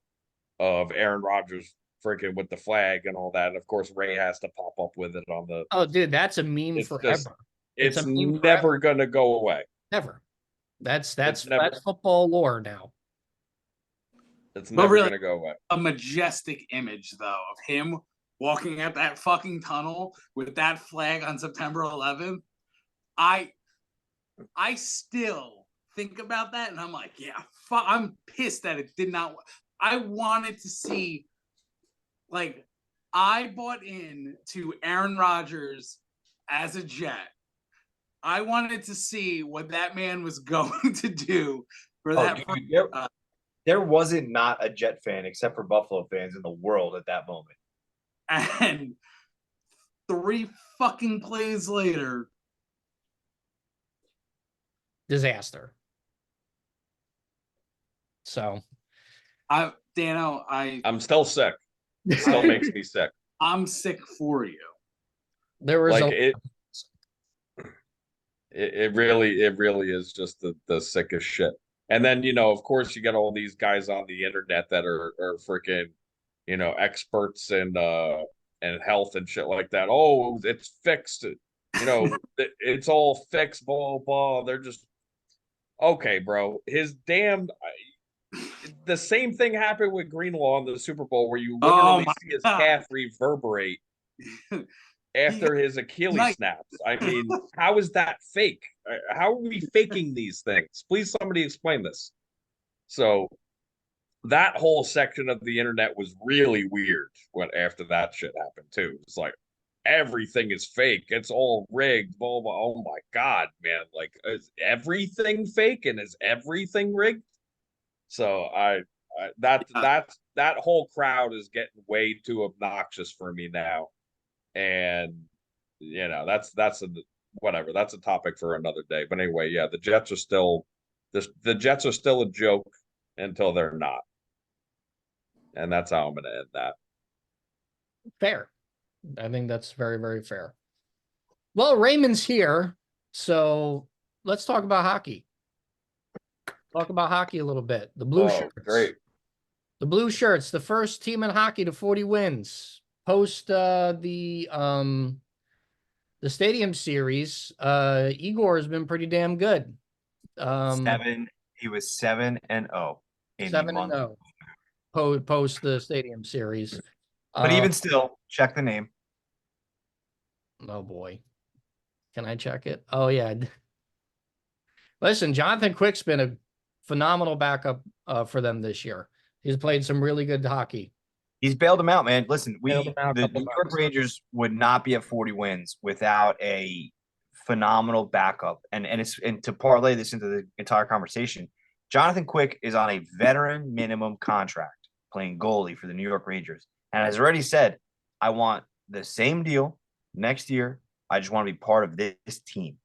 of Aaron Rodgers freaking with the flag and all that. And of course, Ray has to pop up with it on the. Oh, dude, that's a meme It's just, forever. It's it's a meme never forever. gonna go away. Never. That's It's never, that's football lore now. it's But never really, gonna go away. a majestic image though of him walking out that fucking tunnel with that flag on September 11th. I still think about that and I'm like, yeah, I'm pissed that it did not. I wanted to see, like, I bought in to Aaron Rodgers as a Jet. I wanted to see what that man was going to do for that. Dude, there wasn't not a Jet fan except for Buffalo fans in the world at that moment. And 3 fucking plays later, Disaster. So I'm still sick. It still makes me sick. I'm sick for you. there was Like it really is just the sickest shit. And then, of course you get all these guys on the internet that are freaking, experts in health and shit like that. Oh, it's fixed. It's all fixed, blah, blah. They're just okay, bro. The same thing happened with Greenlaw in the Super Bowl where you literally see his calf reverberate after his Achilles snaps. I mean, how is that fake? How are we faking these things? Please, somebody explain this. So that whole section of the internet was really weird after that shit happened too. It's like everything is fake. It's all rigged. Blah, blah. Oh my God, man. Like, is everything fake and is everything rigged? So that whole crowd is getting way too obnoxious for me now. And that's whatever. That's a topic for another day. But anyway, yeah, the Jets are still a joke until they're not. And that's how I'm going to end that. fair. I think that's very, very fair. Well, Raymond's here, so let's talk about hockey. Talk about hockey a little bit. The blue shirts. Great. The blue shirts, the first team in hockey to 40 wins post the stadium series. Igor has been pretty damn good. He was 7-0 in 7-0 post the stadium series. But even still, check the name. Oh boy. Can I check it? Oh yeah. Listen, Jonathan Quick's been a phenomenal backup for them this year. He's played some really good hockey. He's bailed him out, man. Listen, the New York times. Rangers would not be at 40 wins without a phenomenal backup. And to parlay this into the entire conversation, Jonathan Quick is on a veteran minimum contract playing goalie for the New York Rangers. And as already said, I want the same deal next year. I just want to be part of this team.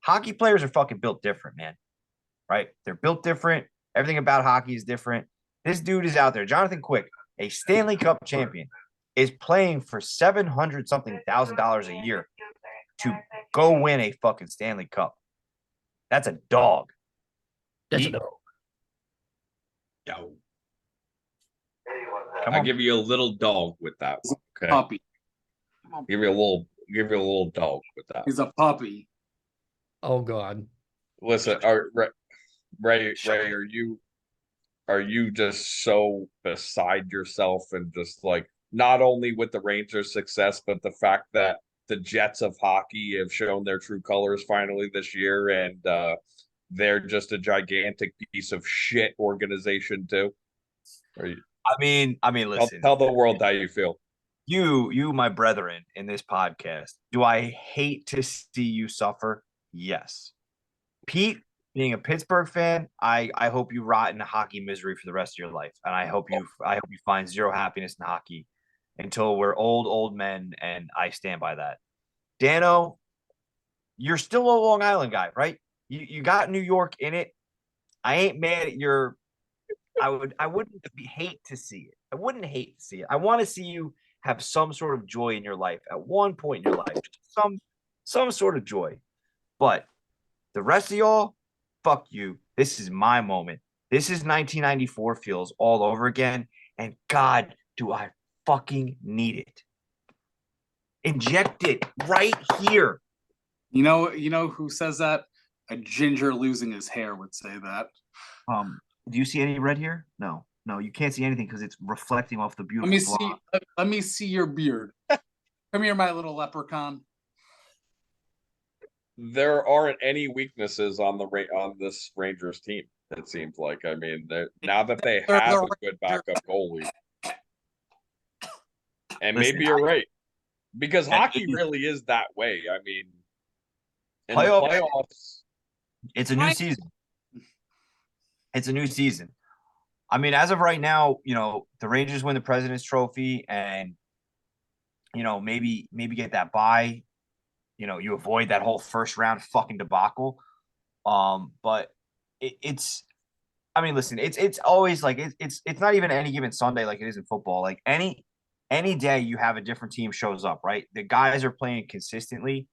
Hockey players are fucking built different, man. Right? They're built different. Everything about hockey is different. This dude is out there. Jonathan Quick, a Stanley Cup champion, is playing for $700-something thousand a year to go win a fucking Stanley Cup. That's a dog. That's a dog. Yo. I'll give you a little dog with that one. Okay. Puppy. Give you a little dog with that. He's a puppy. Oh God. Listen, Ray, are you just so beside yourself and just like not only with the Rangers' success, but the fact that the Jets of hockey have shown their true colors finally this year, and they're just a gigantic piece of shit organization too? I mean, listen. Tell the world how you feel. You, my brethren in this podcast, do I hate to see you suffer? Yes. Pete, being a Pittsburgh fan, I hope you rot in hockey misery for the rest of your life, and I hope you find zero happiness in hockey until we're old men, and I stand by that. Dano, you're still a Long Island guy, right? You got New York in it. I ain't mad at your. I wouldn't hate to see it. I wouldn't hate to see it. I want to see you have some sort of joy in your life at one point in your life, some sort of joy. But the rest of y'all, fuck you. This is my moment. This is 1994 feels all over again, and God, do I fucking need it. Inject it right here. You know who says that? A ginger losing his hair would say that. Do you see any red here? No, you can't see anything because it's reflecting off the beautiful. Let me see your beard. Come here, my little leprechaun. There aren't any weaknesses on this Rangers team. It seems like. I mean, now that they have a good backup goalie, and maybe you're right, because hockey really is that way. I mean, in the playoffs, it's a new season. It's a new season. I mean, as of right now, the Rangers win the President's Trophy, and maybe get that bye. You avoid that whole first round fucking debacle. But it's. I mean, listen, it's always like it's not even any given Sunday like it is in football. Like any day you have a different team shows up, right? The guys are playing consistently,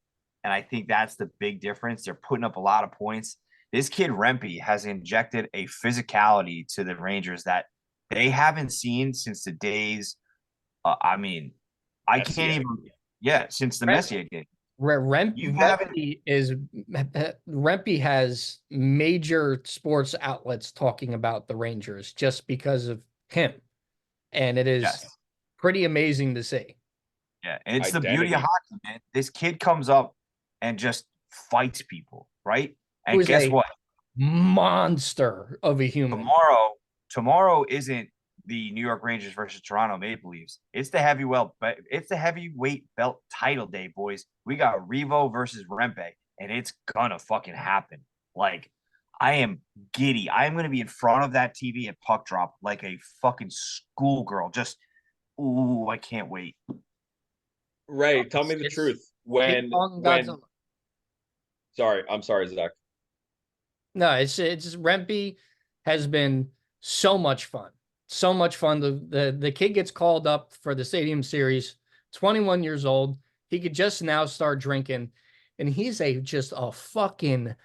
and I think that's the big difference. They're putting up a lot of points. This kid Rempe has injected a physicality to the Rangers that they haven't seen since the days. I mean, I can't even. Yeah, since the Messier game. Rempe has major sports outlets talking about the Rangers just because of him, and it is pretty amazing to see. Yeah, and it's the beauty of hockey, man. This kid comes up and just fights people, right? And guess what? Monster of a human. Tomorrow isn't the New York Rangers versus Toronto Maple Leafs. It's the heavyweight belt title day, boys. We got Revo versus Rempe, and it's gonna fucking happen. Like, I am giddy. I am gonna be in front of that TV at puck drop like a fucking schoolgirl. Just, I can't wait. Ray, tell me the truth. I'm sorry, Zach. No, it's Rempe has been so much fun. So much fun. The kid gets called up for the Stadium Series, 21 years old. He could just now start drinking, and he's just a fucking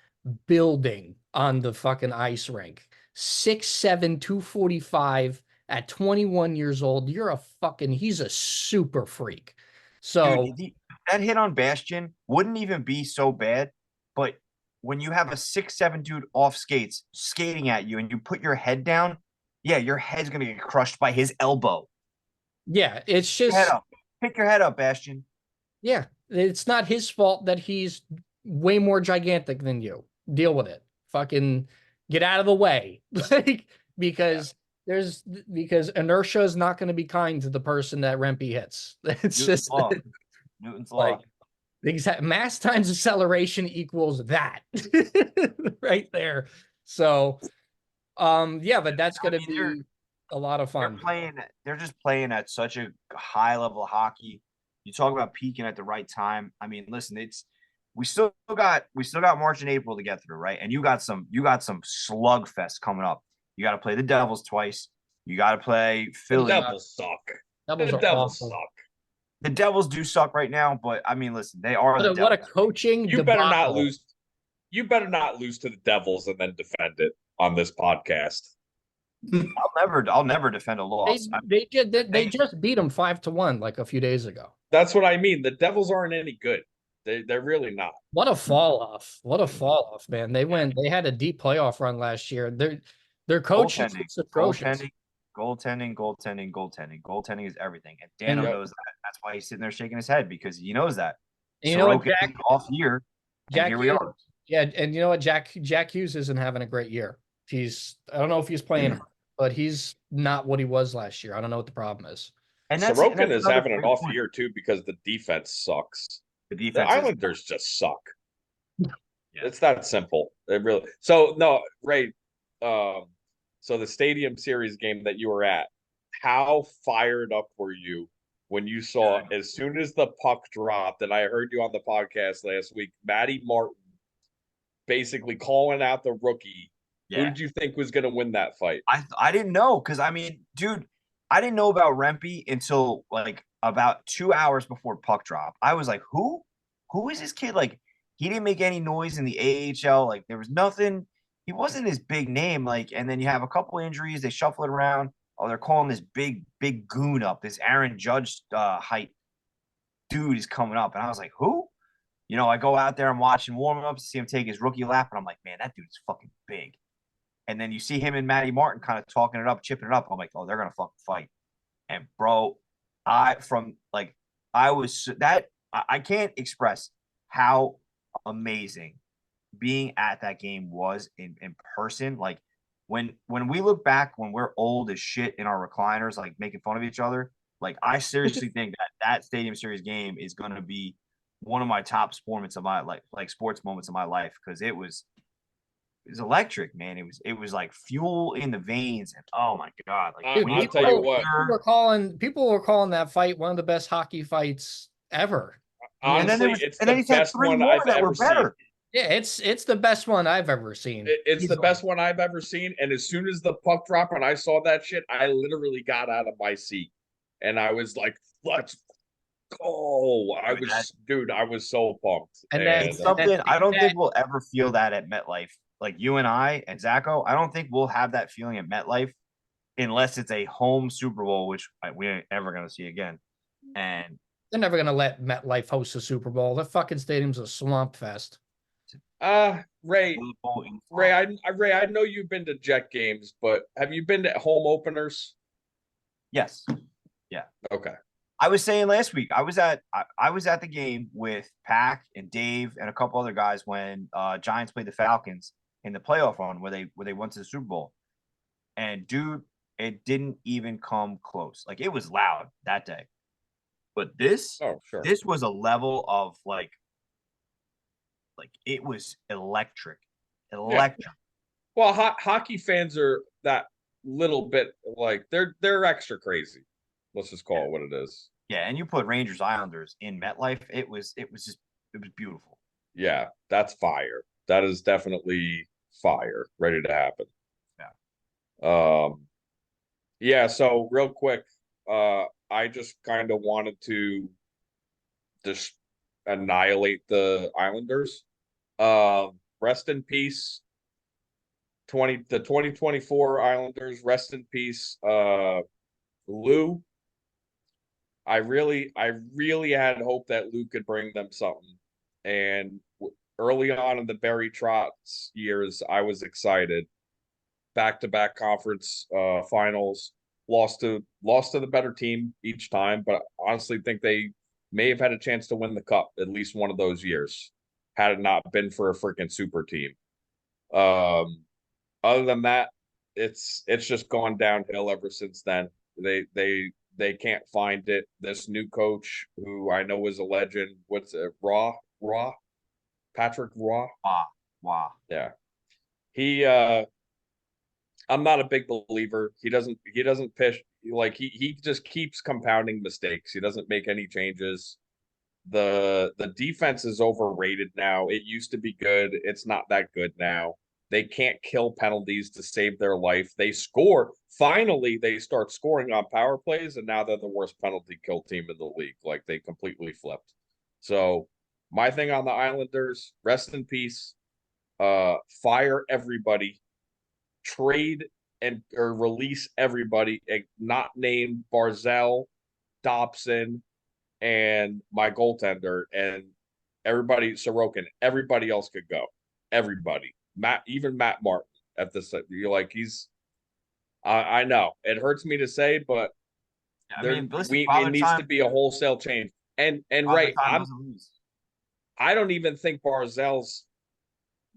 building on the fucking ice rink. 6'7", 245 at 21 years old. He's a super freak. So dude, that hit on Bastian wouldn't even be so bad, but when you have a 6'7" dude off skates skating at you and you put your head down, yeah, your head's gonna get crushed by his elbow. Yeah, it's just pick your head up, Bastian. Yeah, it's not his fault that he's way more gigantic than you. Deal with it. Fucking get out of the way. because inertia is not going to be kind to the person that Rempe hits. It's Newton's law. Exact mass times acceleration equals that right there. So, but that's going to be a lot of fun. They're just playing at such a high level of hockey. You talk about peaking at the right time. I mean, listen, we still got March and April to get through, right? And you got some slugfest coming up. You got to play the Devils twice. You got to play Philly. The Devils suck. The Devils suck. The Devils do suck right now, but I mean, listen, they are the Devils. What a coaching! You better not lose. You better not lose to the Devils and then defend it on this podcast. I'll never defend a loss. They just beat them 5-1 like a few days ago. That's what I mean. The Devils aren't any good. They're really not. What a fall off! What a fall off, man! They had a deep playoff run last year. Their coaching is atrocious. Goaltending. Goaltending is everything, and Dano knows that. That's why he's sitting there shaking his head because he knows that. And you know what, Jack? Off year. Here we are. Yeah, and you know what, Jack Hughes isn't having a great year. I don't know if he's playing, but he's not what he was last year. I don't know what the problem is. And Sorokin is having an off year too because the defense sucks. The Islanders just suck. It's that simple. It really. So no, Ray. So the Stadium Series game that you were at, how fired up were you when you saw as soon as the puck dropped? And I heard you on the podcast last week, Matty Martin basically calling out the rookie. Who Yeah. did you think was going to win that fight? I didn't know because I mean, dude, I didn't know about Rempe until like about 2 hours before puck drop. I was like, who? Who is this kid? Like, he didn't make any noise in the AHL. Like, there was nothing. He wasn't his big name. Like, and then you have a couple injuries. They shuffle it around. Oh, they're calling this big goon up. This Aaron Judge height dude is coming up, and I was like, who? You know, I go out there. I'm watching warm ups, see him take his rookie lap, and I'm like, man, that dude's fucking big. And then you see him and Matty Martin kind of talking it up, chipping it up. I'm like, oh, they're gonna fucking fight. And bro, I can't express how amazing being at that game was in person. Like when we look back when we're old as shit in our recliners, like making fun of each other, like I seriously think that Stadium Series game is gonna be one of my top sports moments of my life, like sports moments of my life, because it was electric, man. It was like fuel in the veins, and oh my god, like Dude, I'll tell you what. people were calling that fight one of the best hockey fights ever. Honestly, it's the best one I've ever seen. Yeah, it's the best one I've ever seen. It's the best one I've ever seen. And as soon as the puck dropped and I saw that shit, I literally got out of my seat, and I was like, "Let's go!" I was so pumped. And then something I don't think we'll ever feel that at MetLife. Like you and I and Zacho, I don't think we'll have that feeling at MetLife unless it's a home Super Bowl, which we ain't ever going to see again. And they're never going to let MetLife host a Super Bowl. The fucking stadium's a swamp fest. Ray, I know you've been to Jet games, but have you been to home openers? Yes. Yeah. Okay. I was saying last week, I was at the game with Pac and Dave and a couple other guys when Giants played the Falcons in the playoff run where they went to the Super Bowl. And dude, it didn't even come close. Like it was loud that day. But this was a level of like it was electric. Yeah. Well, hockey fans are that little bit like they're extra crazy. Let's just call it what it is. Yeah, and you put Rangers Islanders in MetLife, it was beautiful. Yeah, that's fire. That is definitely fire, ready to happen. Yeah. Yeah, so real quick, I just kind of wanted to just annihilate the Islanders. Rest in peace. The 2024 Islanders, rest in peace. Lou. I really had hope that Lou could bring them something. And early on in the Barry Trotz years, I was excited. Back-to-back conference finals, lost to the better team each time, but I honestly think they may have had a chance to win the cup at least one of those years had it not been for a freaking super team. Other than that, it's just gone downhill ever since then. They can't find it. This new coach, who I know is a legend, what's it, Raw? Patrick Raw? Wow. Yeah. He I'm not a big believer. He doesn't pitch like he just keeps compounding mistakes. He doesn't make any changes. The defense is overrated now. It used to be good. It's not that good now. They can't kill penalties to save their life. They score. Finally, they start scoring on power plays, and now they're the worst penalty kill team in the league. Like, they completely flipped. So my thing on the Islanders, rest in peace. Fire everybody. Trade or release everybody, not named Barzell, Dobson, and my goaltender, and everybody, Sorokin. Everybody else could go. Everybody. Even Matt Martin at this. You're like, he's. I know it hurts me to say, but it needs to be a wholesale change. And right, I don't even think Barzell's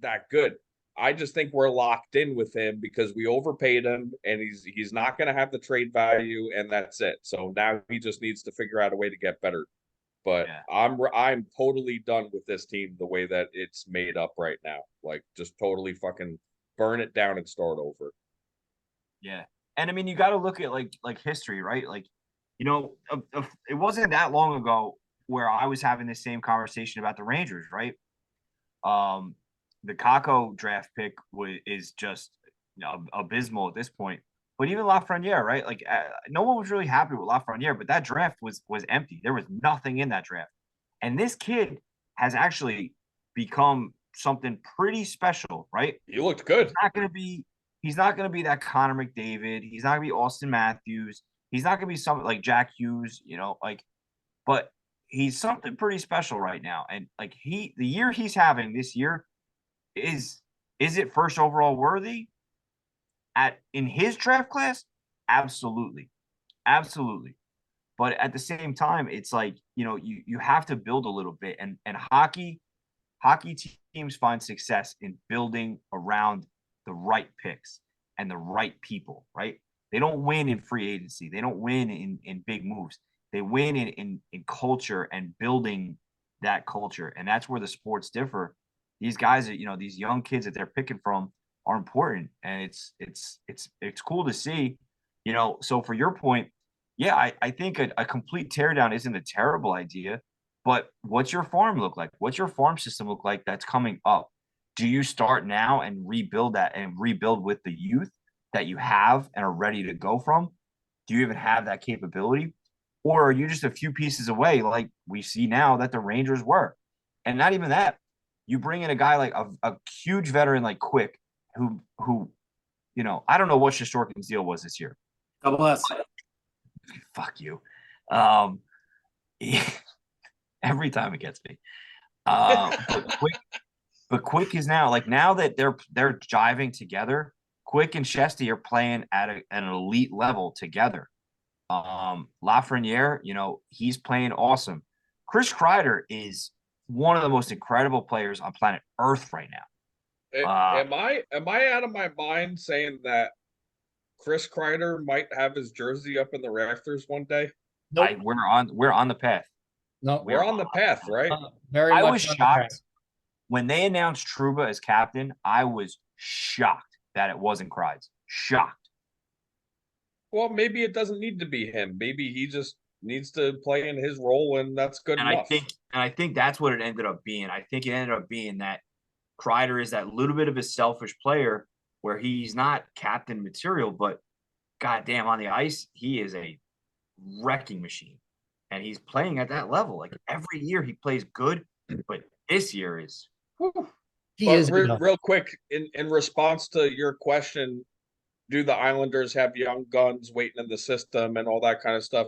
that good. I just think we're locked in with him because we overpaid him, and he's not going to have the trade value, and that's it. So now he just needs to figure out a way to get better. But Yeah. I'm totally done with this team the way that it's made up right now. Like, just totally fucking burn it down and start over. Yeah. And I mean, you got to look at like history, right? Like, it wasn't that long ago where I was having the same conversation about the Rangers, right? The Kako draft pick is just abysmal at this point. But even Lafreniere, right? Like, no one was really happy with Lafreniere, but that draft was empty. There was nothing in that draft, and this kid has actually become something pretty special, right? He looked good. He's not gonna be that Connor McDavid. He's not gonna be Austin Matthews. He's not gonna be something like Jack Hughes, but he's something pretty special right now. And like the year he's having this year is it first overall worthy in his draft class? Absolutely. Absolutely. But at the same time, it's like, you have to build a little bit, and hockey teams find success in building around the right picks and the right people, right? They don't win in free agency. They don't win in big moves. They win in culture and building that culture. And that's where the sports differ. These guys, these young kids that they're picking from are important. And it's cool to see, so for your point, yeah, I think a complete teardown isn't a terrible idea. But what's your farm look like? What's your farm system look like that's coming up? Do you start now and rebuild that and rebuild with the youth that you have and are ready to go from? Do you even have that capability? Or are you just a few pieces away, like we see now that the Rangers were? And not even that. You bring in a guy like a huge veteran like Quick, who I don't know what Shesterkin's deal was this year. Double S. Fuck you. Every time it gets me. But Quick is now now that they're jiving together. Quick and Shesty are playing at an elite level together. Lafreniere, he's playing awesome. Chris Kreider is one of the most incredible players on planet Earth right now. Am I out of my mind saying that Chris Kreider might have his jersey up in the rafters one day? Nope. We're on the path. No, We're on the path, right? very I much was on the path. shocked when they announced Trouba as captain. I was shocked that it wasn't Kreider. Shocked. Well, maybe it doesn't need to be him. Maybe he just needs to play in his role, and that's good enough. I think that's what it ended up being. I think it ended up being that Kreider is that little bit of a selfish player where he's not captain material, but goddamn, on the ice, he is a wrecking machine. And he's playing at that level. Like every year he plays good, but this year is real quick, in response to your question, do the Islanders have young guns waiting in the system and all that kind of stuff?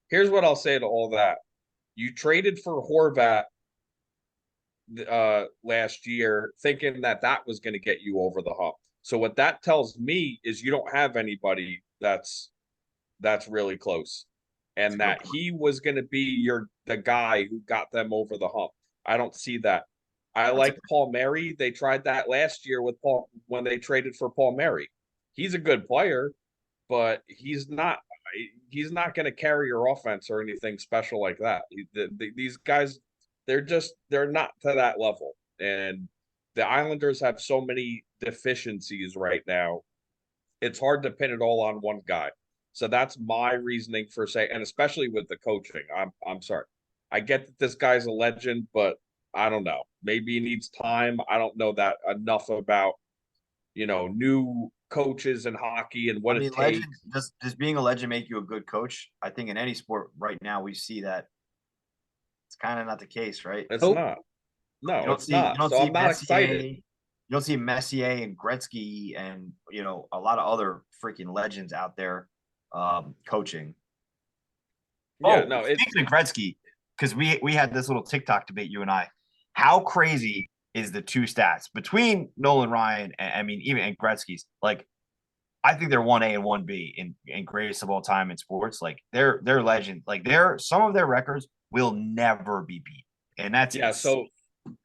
Here's what I'll say to all that. You traded for Horvat last year thinking that was going to get you over the hump. So what that tells me is you don't have anybody that's really close, and that he was going to be the guy who got them over the hump. I don't see that. I like Paul Mary. They tried that last year with Paul when they traded for Paul Mary. He's a good player, but he's not going to carry your offense or anything special like that. These guys, they're not to that level. And the Islanders have so many deficiencies right now. It's hard to pin it all on one guy. So that's my reasoning for saying, and especially with the coaching. I'm sorry. I get that this guy's a legend, but I don't know. Maybe he needs time. I don't know that enough about, new coaches in hockey and what it takes. Does being a legend make you a good coach? I think in any sport right now we see that it's kind of not the case, right? It's not. No, it's not. So I'm not excited. You don't see Messier and Gretzky and a lot of other freaking legends out there coaching. Yeah, no. Speaking of Gretzky, because we had this little TikTok debate, you and I. How crazy is the two stats between Nolan Ryan and even Gretzky's? Like, I think they're 1A and 1B in greatest of all time in sports. Like they're legend. Like some of their records will never be beat, and that's insane.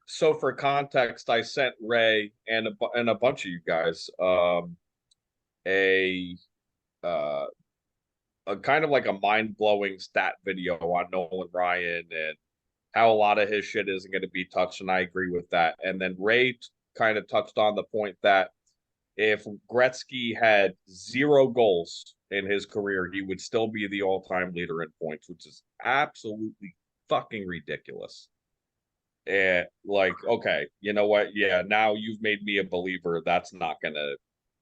So for context, I sent Ray and a bunch of you guys a kind of like a mind-blowing stat video on Nolan Ryan and how a lot of his shit isn't going to be touched, and I agree with that. And then Ray kind of touched on the point that if Gretzky had 0 goals in his career, he would still be the all-time leader in points, which is absolutely fucking ridiculous. And like, okay, you know what? Yeah, now you've made me a believer. That's not gonna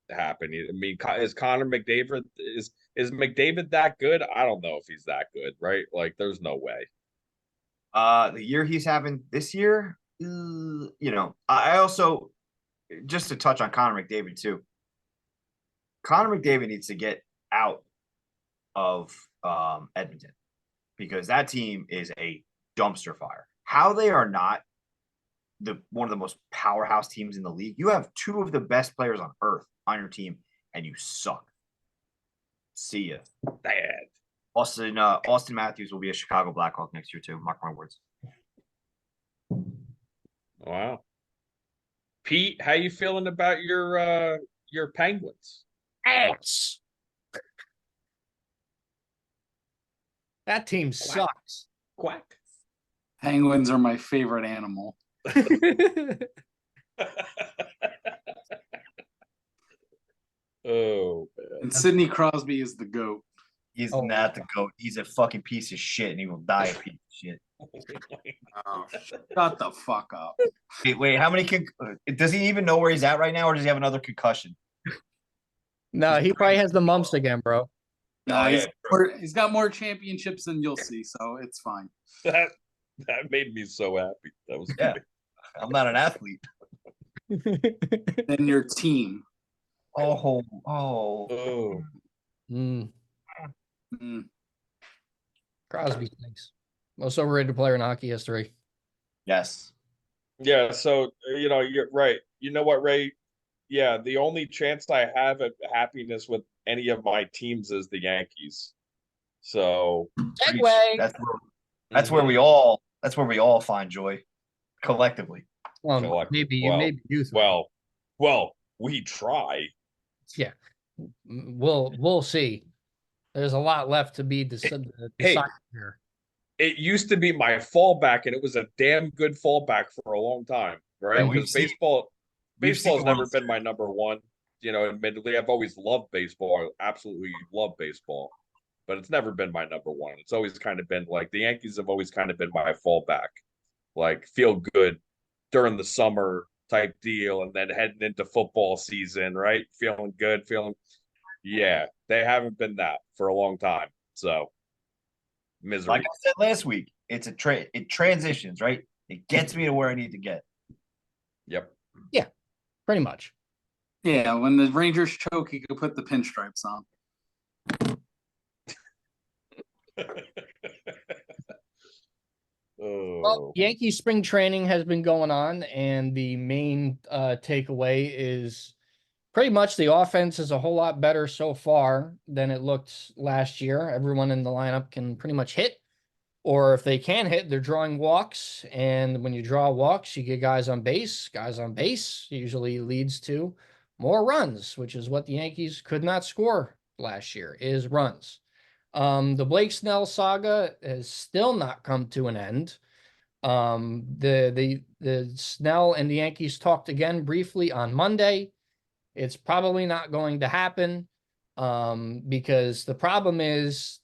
happen. I mean, is Connor McDavid is McDavid that good? I don't know if he's that good, right? Like, there's no way. The year he's having this year, I also just to touch on Connor McDavid too. Connor McDavid needs to get out of Edmonton because that team is a dumpster fire. How they are not one of the most powerhouse teams in the league. You have 2 of the best players on earth on your team, and you suck. See ya. Bad. Austin Matthews will be a Chicago Blackhawk next year too. Mark my words. Wow. Pete, how you feeling about your Penguins? Ass. That team sucks. Quack. Penguins are my favorite animal. Oh, man. And Sidney Crosby is the GOAT. He's Oh, not the GOAT. He's a fucking piece of shit, and he will die a piece of shit. Oh, shut the fuck up. Wait, how many does he even know where he's at right now, or does he have another concussion? No, he probably has the mumps again, bro. No, yeah. he's got more championships than you'll see, so it's fine. That made me so happy. That was Yeah. great. I'm not an athlete. Then your team. Oh. Oh. Mm, Mm. Crosby stinks. Most overrated player in hockey history. Yes. Yeah, so you're right. You know what, Ray? Yeah, the only chance I have at happiness with any of my teams is the Yankees. So Segway. That's where we all find joy collectively. Maybe you three. Well, we try. Yeah, we'll see. There's a lot left to be decided here. It used to be my fallback, and it was a damn good fallback for a long time, right? Yeah, Because baseball has never been my number one. Admittedly, I've always loved baseball. I absolutely love baseball, but it's never been my number one. It's always kind of been like the Yankees have always kind of been my fallback, like feel good during the summer type deal, and then heading into football season, right? Feeling good, yeah, they haven't been that for a long time. So misery. Like I said last week, it's it transitions, right? It gets me to where I need to get. Yep. Yeah, pretty much. Yeah, when the Rangers choke, you can put the pinstripes on. Well, Yankees spring training has been going on, and the main takeaway is pretty much the offense is a whole lot better so far than it looked last year. Everyone in the lineup can pretty much hit, or if they can hit, they're drawing walks. And when you draw walks, you get guys on base. Guys on base usually leads to more runs, which is what the Yankees could not score last year, is runs. The Blake Snell saga has still not come to an end. The Snell and the Yankees talked again briefly on Monday. It's probably not going to happen because the problem is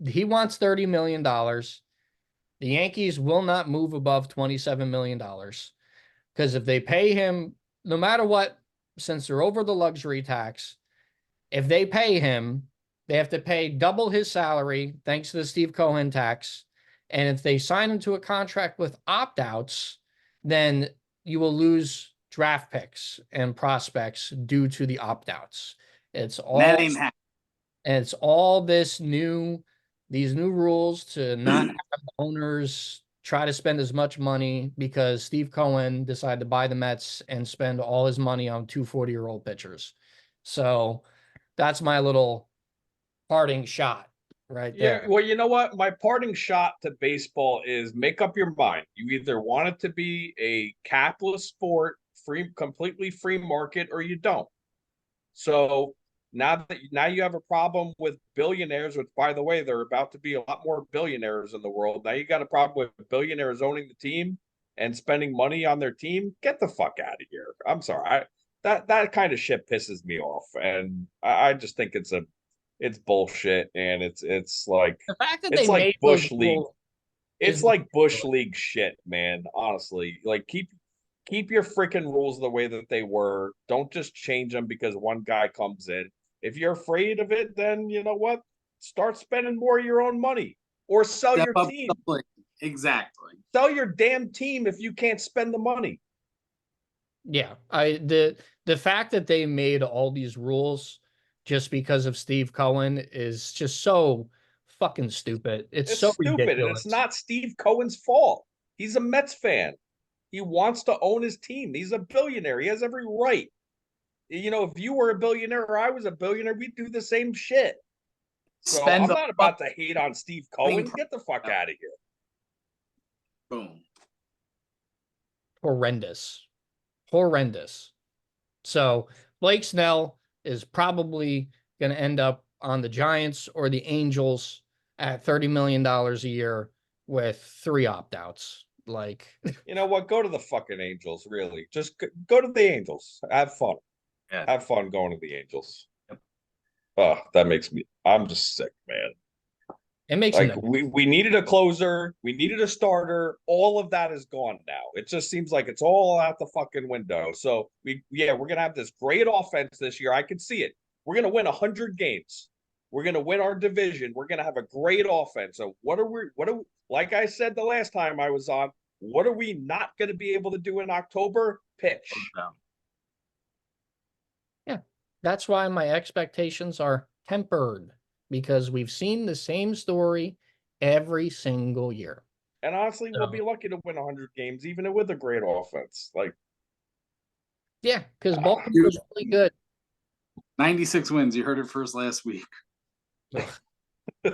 he wants $30 million. The Yankees will not move above $27 million because if they pay him, no matter what, since they're over the luxury tax, if they pay him, they have to pay double his salary thanks to the Steve Cohen tax. And if they sign him to a contract with opt-outs, then you will lose draft picks and prospects due to the opt-outs. It's all these new rules to not have the owners try to spend as much money because Steve Cohen decided to buy the Mets and spend all his money on 2 40-year-old pitchers. So that's my little parting shot right there. Yeah, well, you know what? My parting shot to baseball is make up your mind. You either want it to be a capless sport, completely free market, or you don't. So Now you have a problem with billionaires, which by the way, there are about to be a lot more billionaires in the world. Now you got a problem with billionaires owning the team and spending money on their team. Get the fuck out of here. I'm sorry. That kind of shit pisses me off. And I just think it's bullshit. And it's like The fact that it's they like made those Bush League. rules It's is like Bush League shit, man. Honestly, like keep your freaking rules the way that they were. Don't just change them because one guy comes in. If you're afraid of it, then you know what? Start spending more of your own money or sell Step your up team. the plate. Exactly. Sell your damn team if you can't spend the money. yeah. The fact that they made all these rules just because of Steve Cohen is just so fucking stupid. It's It's so stupid, and it's ridiculous. not Steve Cohen's fault. He's a Mets fan. He wants to own his team. He's a billionaire. He has every right. You know, if you were a billionaire or I was a billionaire, we'd do the same shit. So Spend I'm the not about to hate on Steve Cohen. fucking- Get the fuck out of here. Boom. Horrendous. Horrendous. So Blake Snell is probably going to end up on the Giants or the Angels at $30 million a year with 3 opt-outs. Like, You know what? Go to the fucking Angels, really. Just go to the Angels. Have fun. Yeah. Have fun going to the Angels. Oh, that makes me, I'm just sick, man. it makes Like no we needed a closer, we needed a starter. All of that is gone now. It just seems like it's all out the fucking window. So we're gonna have this great offense this year. I can see it. We're gonna win 100 games. We're gonna win our division. We're gonna have a great offense. So like I said the last time I was on, what are we not gonna be able to do in October? Pitch. Yeah. That's why my expectations are tempered because we've seen the same story every single year. And honestly, we'll So- be lucky to win 100 games, even with a great offense. Like, Yeah, because Baltimore's really good. 96 wins. You heard it first last week.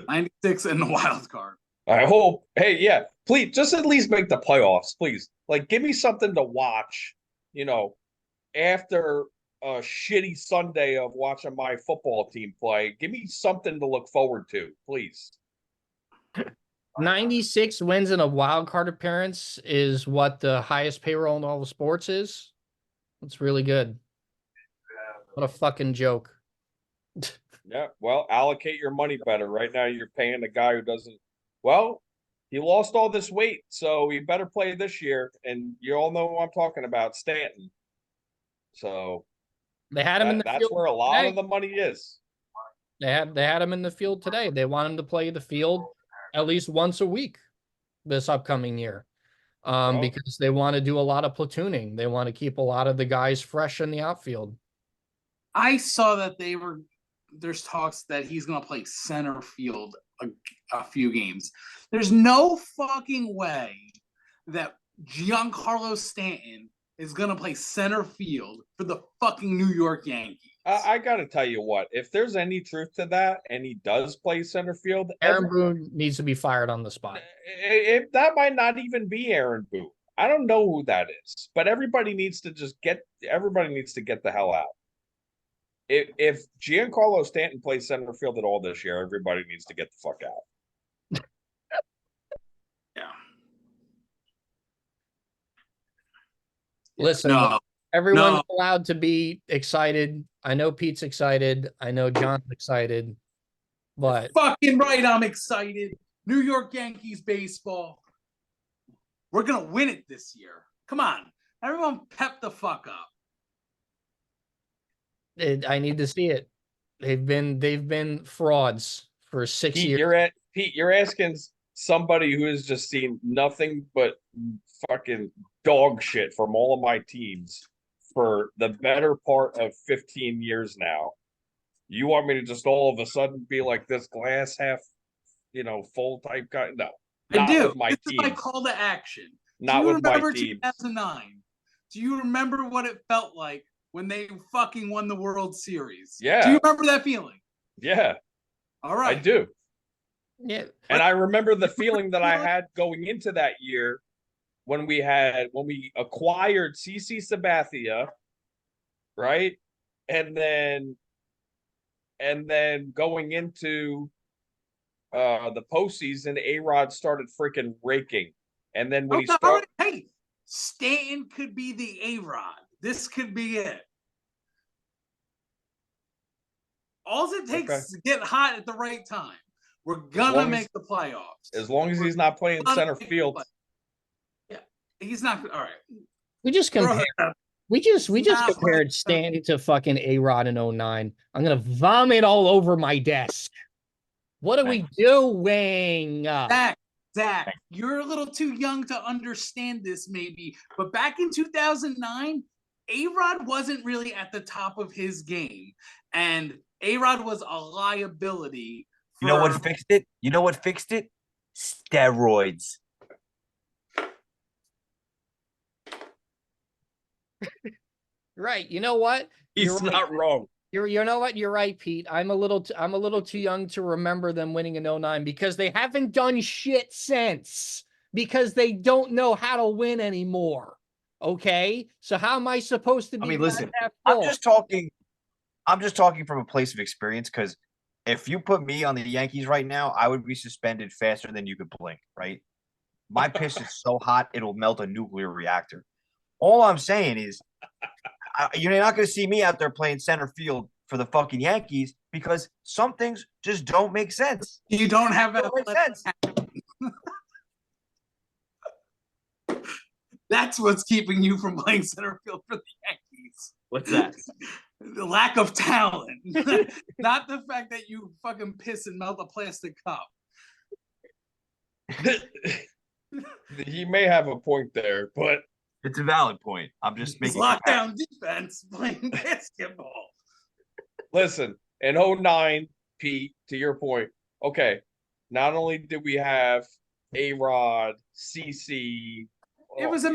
96 in the wild card. I hope. Hey, yeah, please just at least make the playoffs, please. Like, give me something to watch, you know, after a shitty Sunday of watching my football team play. Give me something to look forward to, please. 96 wins in a wild card appearance is what the highest payroll in all of sports is. It's really good. What a fucking joke. Yeah, well, allocate your money better. Right now, you're paying a guy who doesn't. Well, he lost all this weight, so he better play this year. And you all know who I'm talking about, Stanton. So They had him in the that's field where a lot today. of the money is. They had him in the field today. They want him to play the field at least once a week this upcoming year. Well, Because they want to do a lot of platooning. They want to keep a lot of the guys fresh in the outfield. I saw that there's talks that he's going to play center field a few games. There's no fucking way that Giancarlo Stanton is going to play center field for the fucking New York Yankees. I got to tell you what, if there's any truth to that, and he does play center field, Aaron Boone needs to be fired on the spot. that might not even be Aaron Boone. I don't know who that is, but everybody needs to get the hell out. If Giancarlo Stanton plays center field at all this year, everybody needs to get the fuck out. Yeah. Listen, No. everyone's No. allowed to be excited. I know Pete's excited. I know John's excited. But Fucking right, I'm excited. New York Yankees baseball. We're going to win it this year. Come on. Everyone pep the fuck up. I need to see it. They've been frauds for 6 years. Pete, you're asking somebody who has just seen nothing but fucking dog shit from all of my teams for the better part of 15 years now. You want me to just all of a sudden be like this glass half, full type guy? No, I not do. with my This team. is my call to action. Not do you with my remember team. 2009? Do you remember what it felt like when they fucking won the World Series? Yeah. Do you remember that feeling? Yeah, All right. I do. Yeah. And I remember the feeling that I had going into that year when we acquired CC Sabathia, right? And then And then going into the postseason, A-Rod started freaking raking. And then when he started, hey, Stanton could be the A-Rod. This could be it. All it takes is to get hot at the right time. We're gonna make the playoffs. As long as he's not playing center field. Yeah, he's not. All right. We just compared. We just compared Stanton to fucking A-Rod in 09. I'm gonna vomit all over my desk. What are we doing? Zach, you're a little too young to understand this, maybe. But back in 2009, A-Rod wasn't really at the top of his game, and A-Rod was a liability. You know what fixed it? You know what fixed it? Steroids. Right. You know what? He's not wrong. You know what? You're right, Pete. I'm a little too young to remember them winning in 09 because they haven't done shit since. Because they don't know how to win anymore. Okay? So how am I supposed to be? I mean, listen, I'm just talking from a place of experience, because if you put me on the Yankees right now, I would be suspended faster than you could blink, right? My piss is so hot, it'll melt a nuclear reactor. All I'm saying is, you're not going to see me out there playing center field for the fucking Yankees because some things just don't make sense. You don't have that sense. That's what's keeping you from playing center field for the Yankees. What's that? The lack of talent. Not the fact that you fucking piss and melt a plastic cup. He may have a point there, but it's a valid point. I'm just making lockdown defense playing basketball. Listen, in 09, Pete, to your point, okay, not only did we have A-Rod, CC, it was it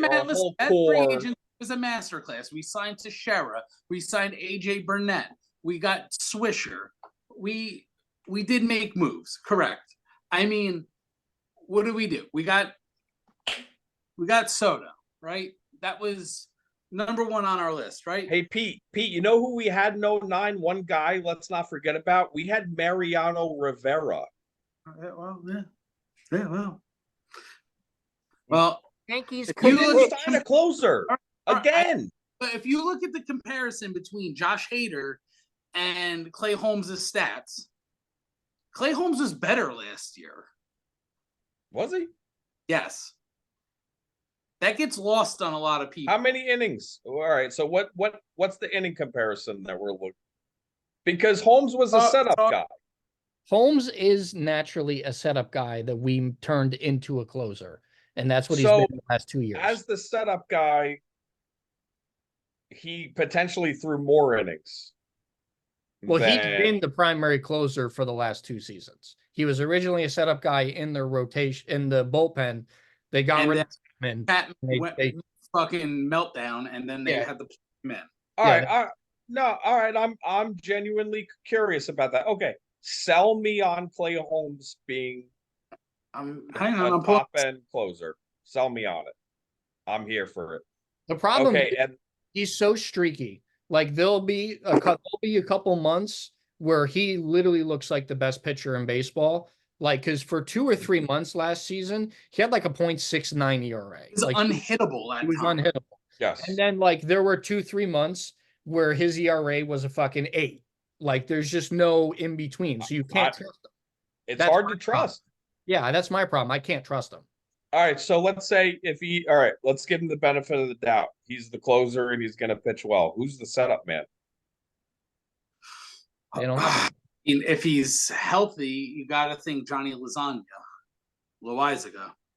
was a masterclass. We signed Teixeira, we signed AJ Burnett, we got Swisher. We did make moves, correct. I mean, what do? We got Soto, right? That was number one on our list, right? Hey, Pete, you know who we had in 09? One guy, let's not forget about. We had Mariano Rivera. Well, Yankees could sign a closer again. But if you look at the comparison between Josh Hader and Clay Holmes' stats, Clay Holmes was better last year. Was he? Yes. That gets lost on a lot of people. How many innings? All right. So what's the inning comparison that we're looking? Because Holmes was a setup guy. Holmes is naturally a setup guy that we turned into a closer. And that's what he's been the last 2 years. As the setup guy, he potentially threw more innings. Well, he's been the primary closer for the last 2 seasons. He was originally a setup guy in their rotation, in the bullpen. They got rid of him. They fucking meltdown, and then they had to put him in. All right. I'm genuinely curious about that. Okay, sell me on Clay Holmes being a top end closer. Sell me on it. I'm here for it. The problem is he's so streaky. Like there'll be a couple months where he literally looks like the best pitcher in baseball. Like, because for 2 or 3 months last season, he had like a .69 ERA. He was unhittable. He was unhittable. Yes. And then like there were 2-3 months where his ERA was a fucking 8. Like there's just no in between. So you can't trust him. It's hard to trust. Yeah, that's my problem. I can't trust him. All right. So let's say let's give him the benefit of the doubt. He's the closer and he's going to pitch well. Who's the setup man? They don't have him. If he's healthy, you got to think Johnny Loizaga.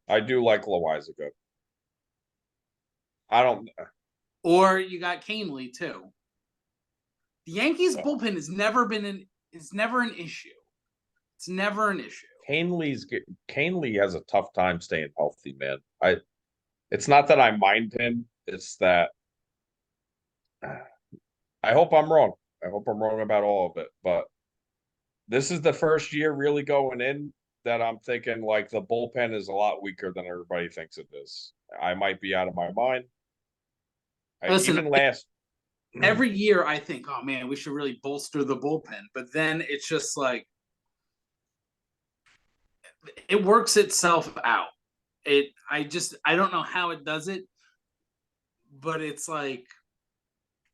I do like Loizaga. I don't. Or you got Canely too. The Yankees bullpen has never been an issue. It's never an issue. Canely has a tough time staying healthy, man. It's not that I mind him. It's that I hope I'm wrong. I hope I'm wrong about all of it. But this is the first year really going in that I'm thinking like the bullpen is a lot weaker than everybody thinks it is. I might be out of my mind. every year I think, oh man, we should really bolster the bullpen. But then it's just like it works itself out. I don't know how it does it, but it's like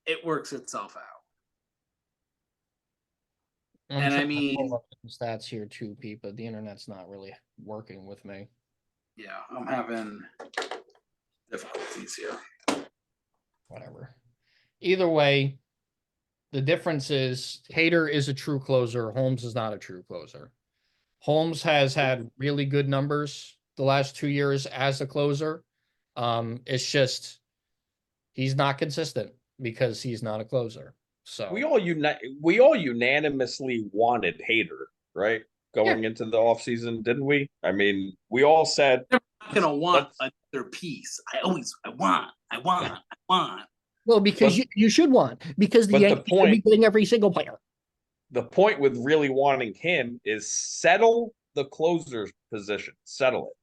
it works itself out. I'm And I trying to mean, pull up some stats here too, Pete, but the internet's not really working with me. yeah, I'm having difficulties here. Whatever. Either way, the difference is Hader is a true closer. Holmes is not a true closer. Holmes has had really good numbers the last 2 years as a closer. It's just he's not consistent because he's not a closer. So We all unanimously wanted Hader, right? Going into the offseason, didn't we? I mean, we all said I'm not gonna want let's- another piece. I want. well, because But- you should want because the but the Yankees should be point- getting every single player. the point with really wanting him is settle the closer's position. Settle it.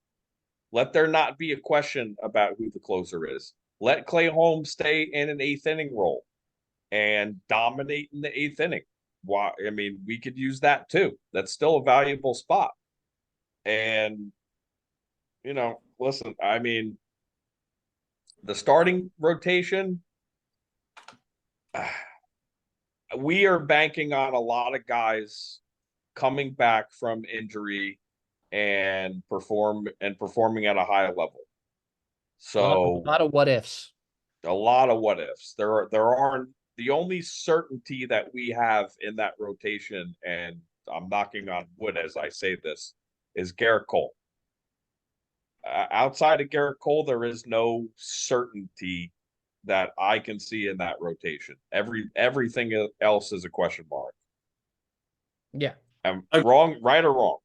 Let there not be a question about who the closer is. Let Clay Holmes stay in an eighth inning role and dominate in the eighth inning. Why? I mean, we could use that too. That's still a valuable spot. And, listen, I mean, the starting rotation, we are banking on a lot of guys coming back from injury and performing at a high level. So A lot of what ifs. a lot of what ifs. There aren't the only certainty that we have in that rotation, and I'm knocking on wood as I say this, is Garrett Cole. Outside of Garrett Cole, there is no certainty that I can see in that rotation. Everything else is a question mark. Yeah. I'm wrong, right or wrong?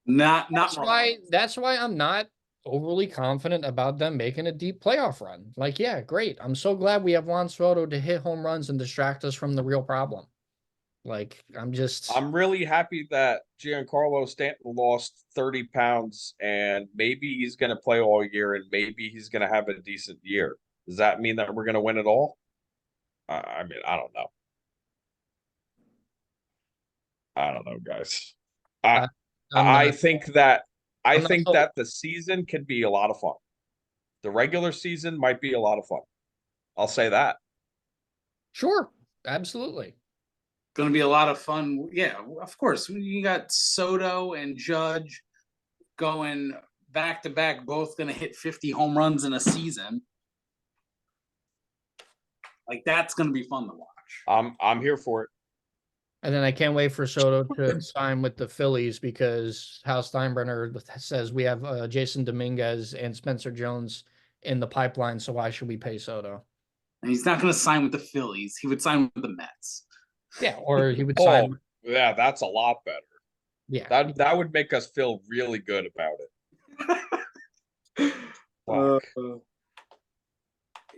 Not That's wrong. why I'm not overly confident about them making a deep playoff run. Like, yeah, great. I'm so glad we have Juan Soto to hit home runs and distract us from the real problem. Like, I'm really happy that Giancarlo Stanton lost 30 pounds and maybe he's going to play all year and maybe he's going to have a decent year. Does that mean that we're going to win it all? I mean, I don't know. I don't know, guys. I think that the season can be a lot of fun. The regular season might be a lot of fun. I'll say that. Sure, absolutely. Going to be a lot of fun. Yeah, of course. You got Soto and Judge going back to back, both going to hit 50 home runs in a season. Like, that's going to be fun to watch. I'm here for it. And then I can't wait for Soto to sign with the Phillies because Hal Steinbrenner says we have Jason Dominguez and Spencer Jones in the pipeline. So why should we pay Soto? And he's not going to sign with the Phillies. He would sign with the Mets. Yeah, or he would sign. Yeah, that's a lot better. Yeah, that would make us feel really good about it.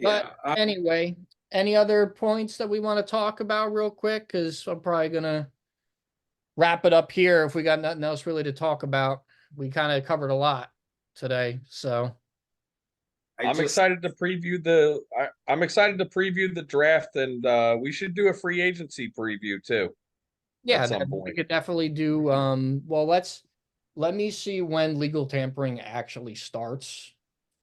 But anyway, any other points that we want to talk about real quick? Because I'm probably gonna wrap it up here if we got nothing else really to talk about. We kind of covered a lot today, so I'm excited to preview the draft, and we should do a free agency preview too. yeah, at some we point. could definitely do. Well, let me see when legal tampering actually starts.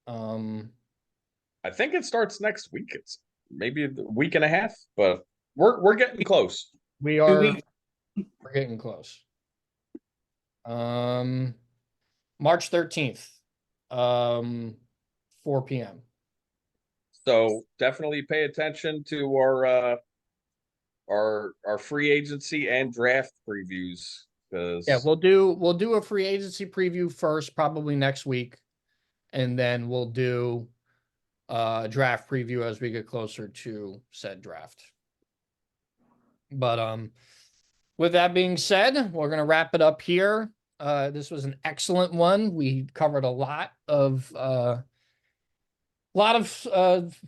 I think it starts next week. It's maybe a week and a half, but we're getting close. We're getting close. March 13th, 4 p.m. So definitely pay attention to our free agency and draft previews, because Yeah, we'll do a free agency preview first, probably next week, and then we'll do a draft preview as we get closer to said draft. But with that being said, we're gonna wrap it up here. This was an excellent one. We covered a lot of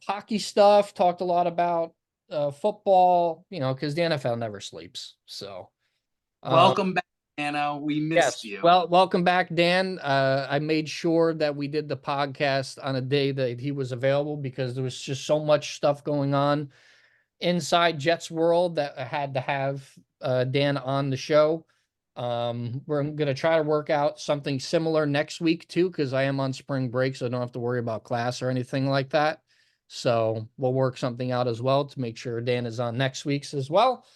hockey stuff, talked a lot about football, because the NFL never sleeps. So welcome back, Anna. We missed you. Well, welcome back, Dan. I made sure that we did the podcast on a day that he was available because there was just so much stuff going on inside Jets world that I had to have Dan on the show. We're going to try to work out something similar next week too, because I am on spring break, so I don't have to worry about class or anything like that. So we'll work something out as well to make sure Dan is on next week's as well.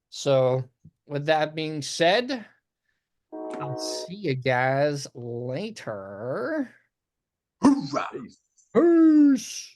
So with that being said, I'll see you guys later. Hoorah! Peace.